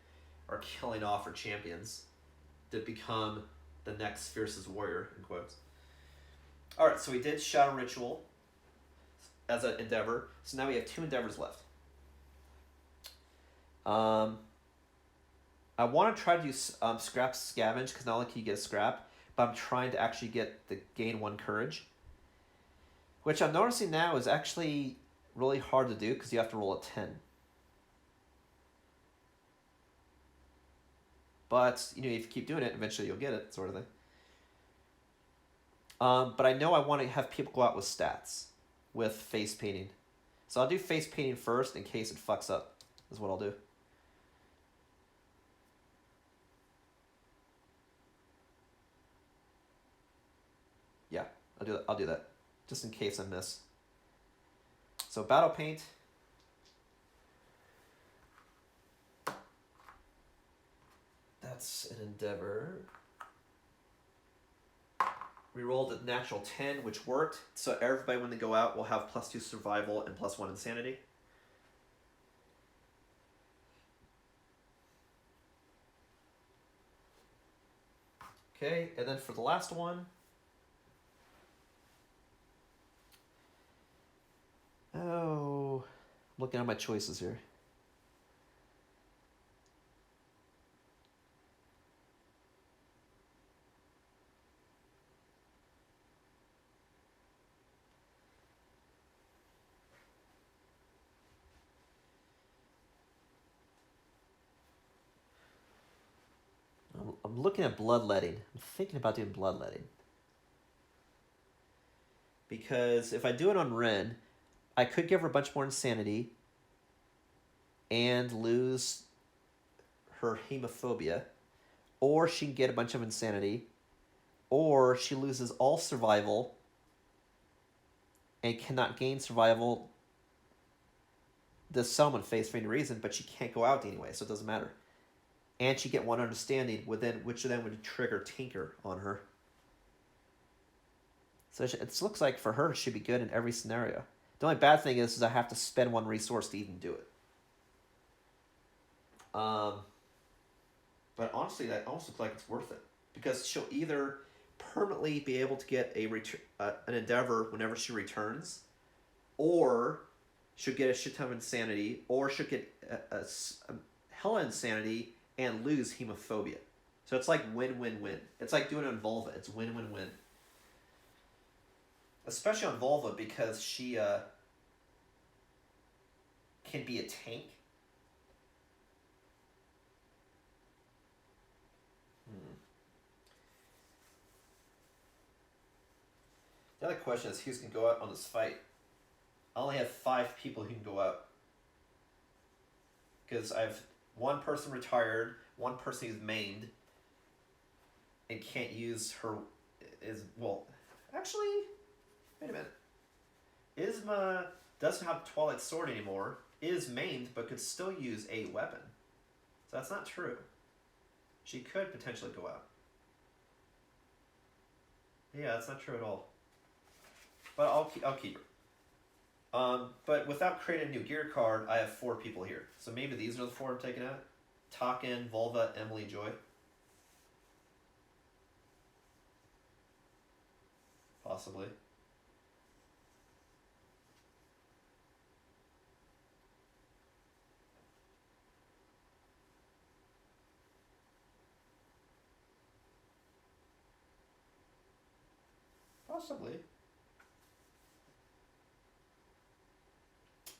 are killing off our champions to become the next fiercest warrior, in quotes. Alright, so we did Shadow Ritual as an endeavor. So now we have 2 endeavors left. I want to try to do scrap scavenge because not only can you get a scrap, but I'm trying to actually get the gain 1 courage, which I'm noticing now is actually really hard to do because you have to roll a 10. But if you keep doing it, eventually you'll get it, sort of thing. But I know I want to have people go out with stats, with face painting. So I'll do face painting first in case it fucks up, is what I'll do. Yeah, I'll do that, just in case I miss. So battle paint. That's an endeavor. We rolled a natural 10, which worked. So everybody when they go out will have +2 survival and +1 insanity. Okay, and then for the last one. Oh, I'm looking at my choices here. I'm looking at bloodletting. I'm thinking about doing bloodletting. Because if I do it on Ren, I could give her a bunch more insanity and lose her hemophobia, or she can get a bunch of insanity, or she loses all survival and cannot gain survival this settlement phase for any reason, but she can't go out anyway, so it doesn't matter. And she get 1 understanding, which then would trigger Tinker on her. So it looks like for her it should be good in every scenario. The only bad thing is I have to spend 1 resource to even do it. But honestly, that almost looks like it's worth it. Because she'll either permanently be able to get an endeavor whenever she returns, or she'll get a shit ton of insanity, or she'll get a hella insanity and lose hemophobia. So it's like win-win-win. It's like doing it on Volva. It's win-win-win. Especially on Volva because she can be a tank. The other question is who's going to go out on this fight? I only have 5 people who can go out. Because I have one person retired, one person who's maimed, and can't use her. Well, actually, wait a minute. Isma doesn't have Twilight Sword anymore, is maimed, but could still use a weapon. So that's not true. She could potentially go out. Yeah, that's not true at all. But I'll keep her. But without creating a new gear card, I have 4 people here. So maybe these are the 4 I'm taking out. Taken, Volva, Emily, Joy. Possibly. Possibly.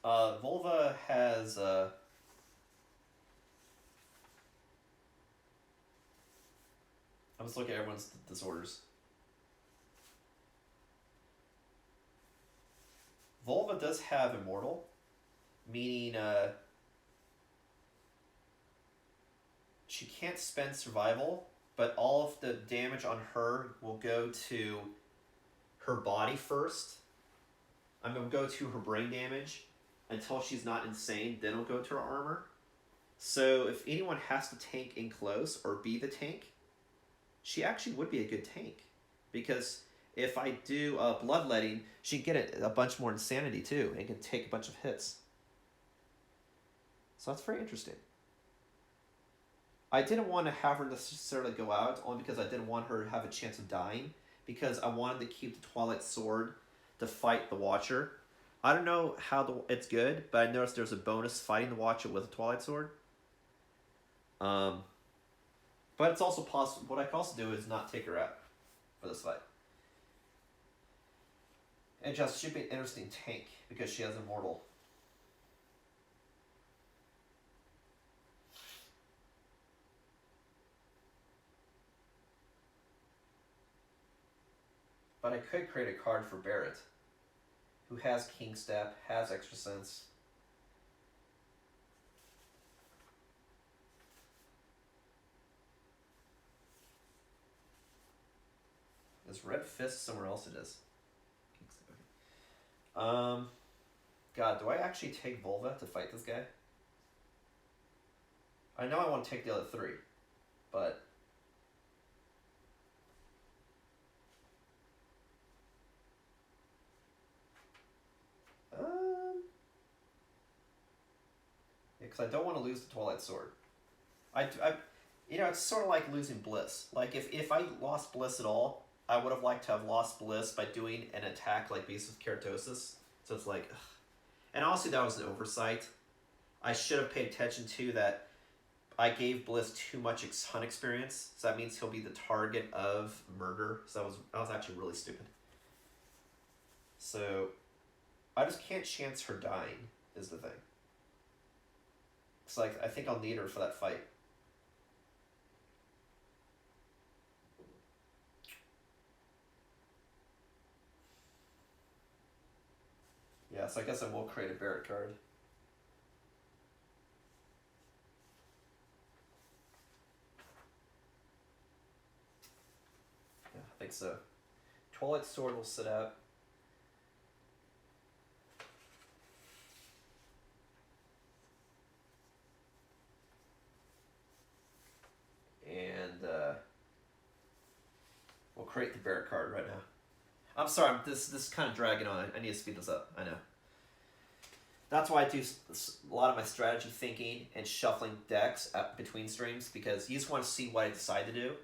Volva has I'm just looking at everyone's disorders. Volva does have Immortal, meaning she can't spend Survival, but all of the damage on her will go to her body first. I'm going to go to her brain damage until she's not insane, then it'll go to her armor. So if anyone has to tank in close or be the tank, she actually would be a good tank. Because if I do bloodletting, she can get a bunch more insanity too, and can take a bunch of hits. So that's very interesting. I didn't want to have her necessarily go out, only because I didn't want her to have a chance of dying, because I wanted to keep the Twilight Sword to fight the Watcher. I don't know how it's good, but I noticed there's a bonus fighting the Watcher with a Twilight Sword. But it's also possible. What I can also do is not take her out for this fight. And just should be an interesting tank because she has Immortal. But I could create a card for Barrett, who has King Step, has Extra Sense. Is Red Fist somewhere else? It is. King Step, okay. God, do I actually take Volva to fight this guy? I know I want to take the other 3, but because I don't want to lose the Twilight Sword. You know, it's sort of like losing Bliss. Like, if I lost Bliss at all, I would have liked to have lost Bliss by doing an attack like Beast of Keratosis. So it's like, ugh. And honestly, that was an oversight. I should have paid attention to that. I gave Bliss too much hunt experience, so that means he'll be the target of murder. So that was actually really stupid. So, I just can't chance her dying, is the thing. It's like, I think I'll need her for that fight. Yeah, so I guess I will create a Barrett card. Yeah, I think so. Twilight Sword will sit out. And we'll create the Barrett card right now. I'm sorry, this is kind of dragging on. I need to speed this up. I know. That's why I do a lot of my strategy thinking and shuffling decks between streams, because you just want to see what I decide to do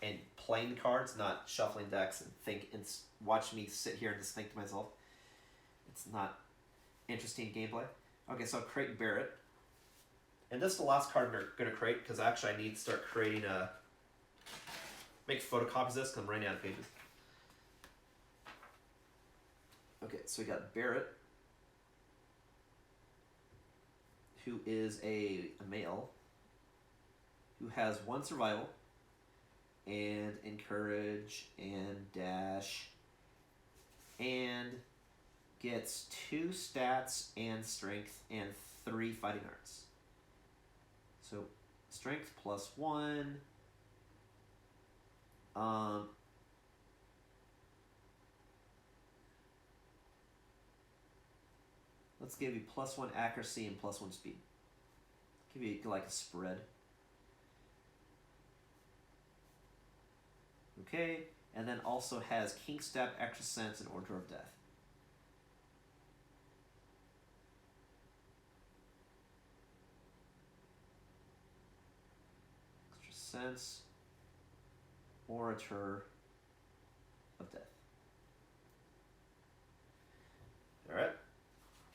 and playing the cards, not shuffling decks and think and watch me sit here and just think to myself. It's not interesting gameplay. Okay, so I'll create Barrett. And this is the last card I'm going to create, because actually I need to start creating make photocopies of this, because I'm running out of pages. Okay, so we got Barrett, who is a male, who has 1 survival, and encourage, and dash, and gets 2 stats and strength and 3 fighting arts. So strength plus 1. Let's give you +1 accuracy and +1 speed. Give you like a spread. Okay, and then also has King Stab, Extra Sense, and Order of Death. Extra Sense, Orator of Death. Alright.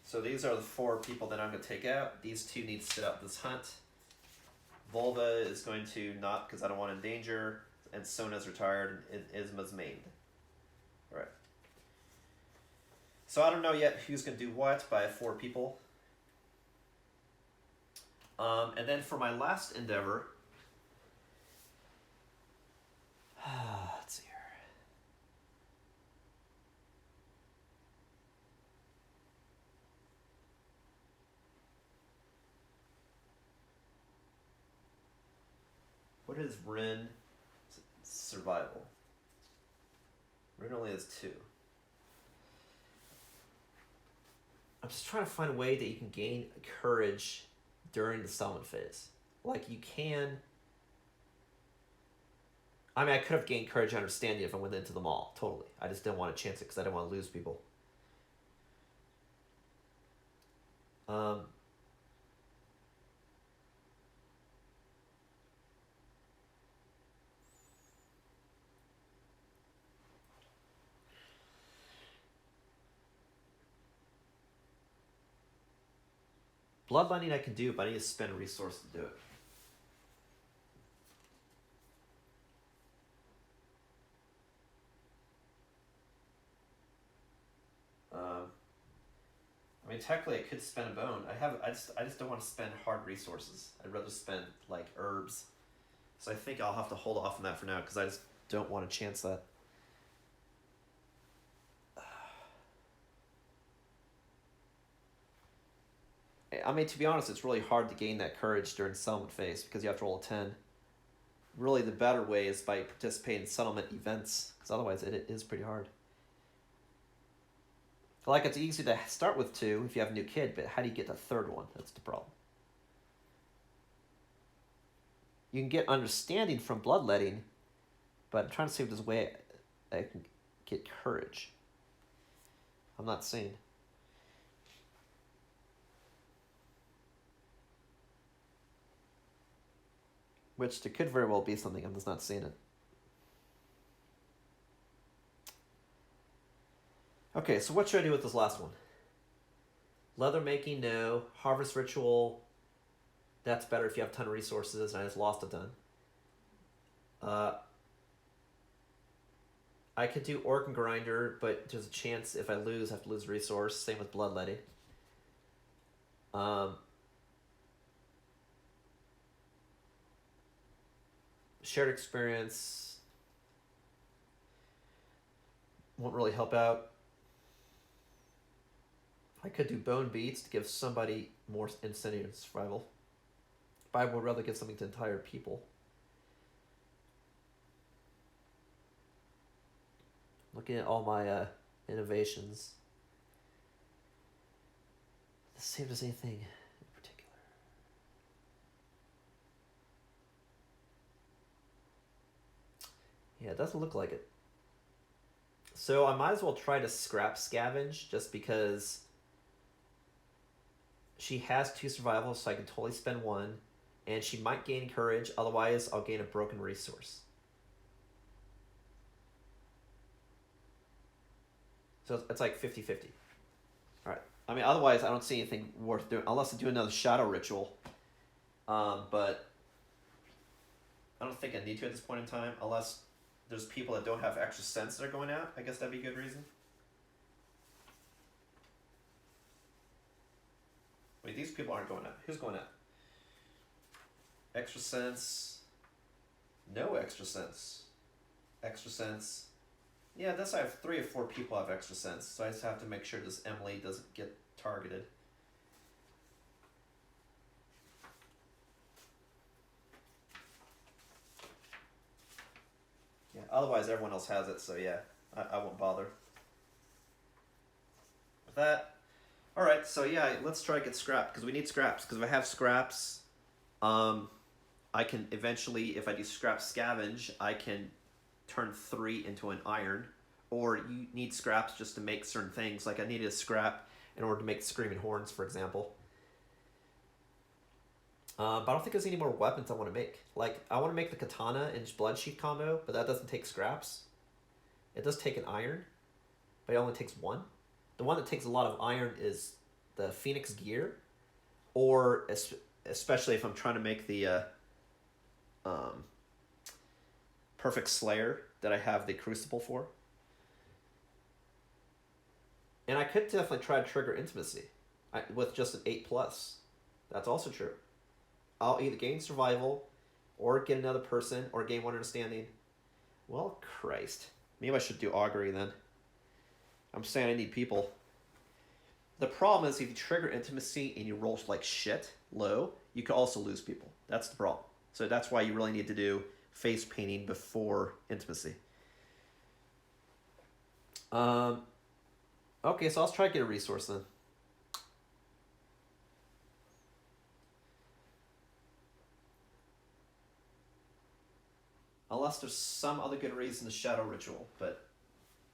So these are the 4 people that I'm going to take out. These 2 need to sit out this hunt. Volva is going to not, because I don't want to endanger, and Sona's retired, and Isma's mained. Alright. So I don't know yet who's going to do what, but I have 4 people. And then for my last endeavor, let's see here. What is Rin survival? Rin only has 2. I'm just trying to find a way that you can gain courage during the settlement phase. Like you can. I mean, I could have gained courage and understanding if I went into the mall. Totally. I just didn't want to chance it because I didn't want to lose people. Bloodlining I can do, but I need to spend a resource to do it. I mean, technically, I could spend a bone. I just don't want to spend hard resources. I'd rather spend like herbs. So I think I'll have to hold off on that for now because I just don't want to chance that. I mean, to be honest, it's really hard to gain that courage during settlement phase because you have to roll a 10. Really, the better way is by participating in settlement events because otherwise it is pretty hard. Like, it's easy to start with 2 if you have a new kid, but how do you get the 3rd one? That's the problem. You can get understanding from bloodletting, but I'm trying to see if there's a way I can get courage. I'm not seeing. Which there could very well be something, I'm just not seeing it. Okay, so what should I do with this last one? Leather making, no. Harvest ritual, that's better if you have a ton of resources, and I just lost a ton. I could do organ grinder, but there's a chance if I lose, I have to lose resource. Same with bloodletting. Shared experience won't really help out. I could do bone beats to give somebody more incentive in survival. But I would rather give something to entire people. Looking at all my innovations. Let's see if there's anything in particular. Yeah, it doesn't look like it. So I might as well try to scrap scavenge just because she has 2 survival, so I can totally spend 1. And she might gain courage, otherwise I'll gain a broken resource. So it's like 50-50. Alright. I mean, otherwise I don't see anything worth doing, unless I do another shadow ritual. But I don't think I need to at this point in time, unless there's people that don't have extra sense that are going out. I guess that'd be a good reason. Wait, these people aren't going out. Who's going out? Extra sense. No extra sense. Extra sense. Yeah, this I have 3 or 4 people have extra sense, so I just have to make sure this Emily doesn't get targeted. Yeah, otherwise everyone else has it, so yeah, I won't bother with that. Alright, so yeah, let's try to get scraps, because we need scraps, because if I have scraps, I can eventually, if I do scrap scavenge, I can turn 3 into an iron, or you need scraps just to make certain things, like I needed a scrap in order to make Screaming Horns, for example. But I don't think there's any more weapons I want to make. Like, I want to make the katana and blood sheath combo, but that doesn't take scraps. It does take an iron, but it only takes 1. The one that takes a lot of iron is the Phoenix Gear, or especially if I'm trying to make the Perfect Slayer that I have the Crucible for. And I could definitely try to trigger Intimacy with just an 8+. That's also true. I'll either gain survival, or get another person, or gain 1 understanding. Well, Christ. Maybe I should do augury then. I'm saying I need people. The problem is if you trigger Intimacy and you roll like shit low, you could also lose people. That's the problem. So that's why you really need to do face painting before Intimacy. Okay, so I'll try to get a resource then. Unless there's some other good reason to Shadow Ritual, but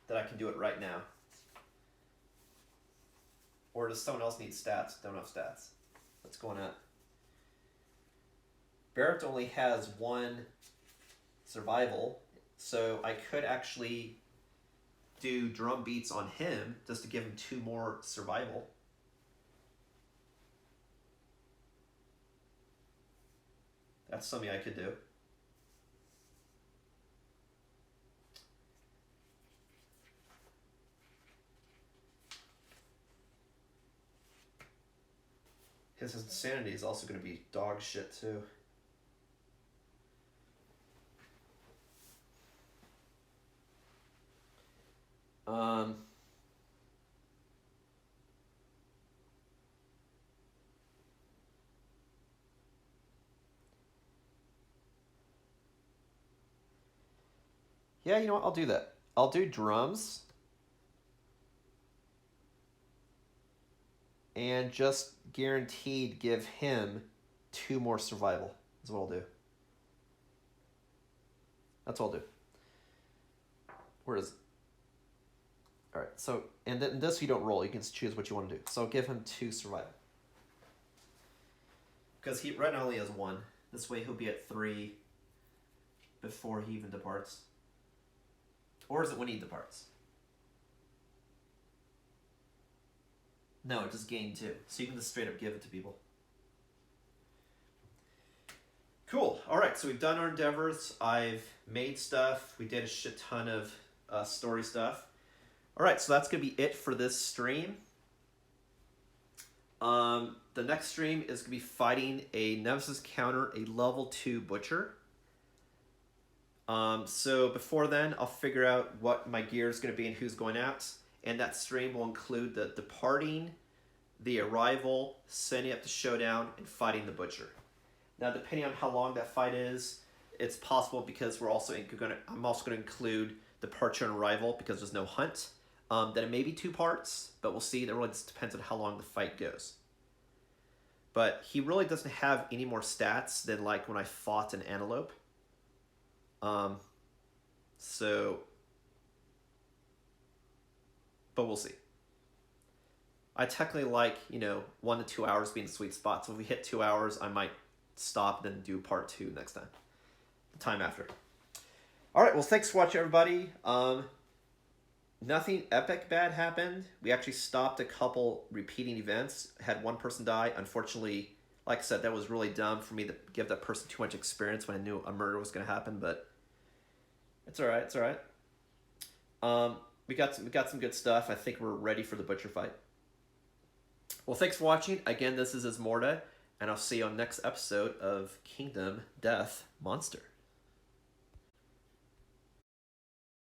that I can do it right now. Or does someone else need stats? Don't have stats. What's going on? Barrett only has 1 survival, so I could actually do drum beats on him just to give him 2 more survival. That's something I could do. His insanity is also going to be dog shit too. Yeah, you know what? I'll do that. I'll do drums. And just guaranteed give him 2 more survival. That's what I'll do. That's what I'll do. Where is it? Alright, so, and then this you don't roll. You can choose what you want to do. So give him 2 survival. Because he right now only has 1. This way he'll be at 3 before he even departs. Or is it when he departs? No, it just gained 2. So you can just straight up give it to people. Cool. Alright, so we've done our endeavors. I've made stuff. We did a shit ton of story stuff. Alright, so that's going to be it for this stream. The next stream is going to be fighting a Nemesis Encounter, a level 2 Butcher. So before then, I'll figure out what my gear is going to be and who's going out. And that stream will include the departing, the arrival, sending up to Showdown, and fighting the Butcher. Now, depending on how long that fight is, it's possible because I'm also going to include departure and arrival because there's no hunt. Then it may be 2 parts, but we'll see. That really just depends on how long the fight goes. But he really doesn't have any more stats than like when I fought an antelope. But we'll see. I technically like, 1 to 2 hours being the sweet spot. So if we hit 2 hours, I might stop and then do part 2 next time. The time after. Alright, well, thanks for watching, everybody. Nothing epic bad happened. We actually stopped a couple repeating events. Had 1 person die. Unfortunately, like I said, that was really dumb for me to give that person too much experience when I knew a murder was going to happen, but it's alright, it's alright. We got some good stuff. I think we're ready for the Butcher fight. Well, thanks for watching. Again, this is Ismortah, and I'll see you on the next episode of Kingdom Death Monster.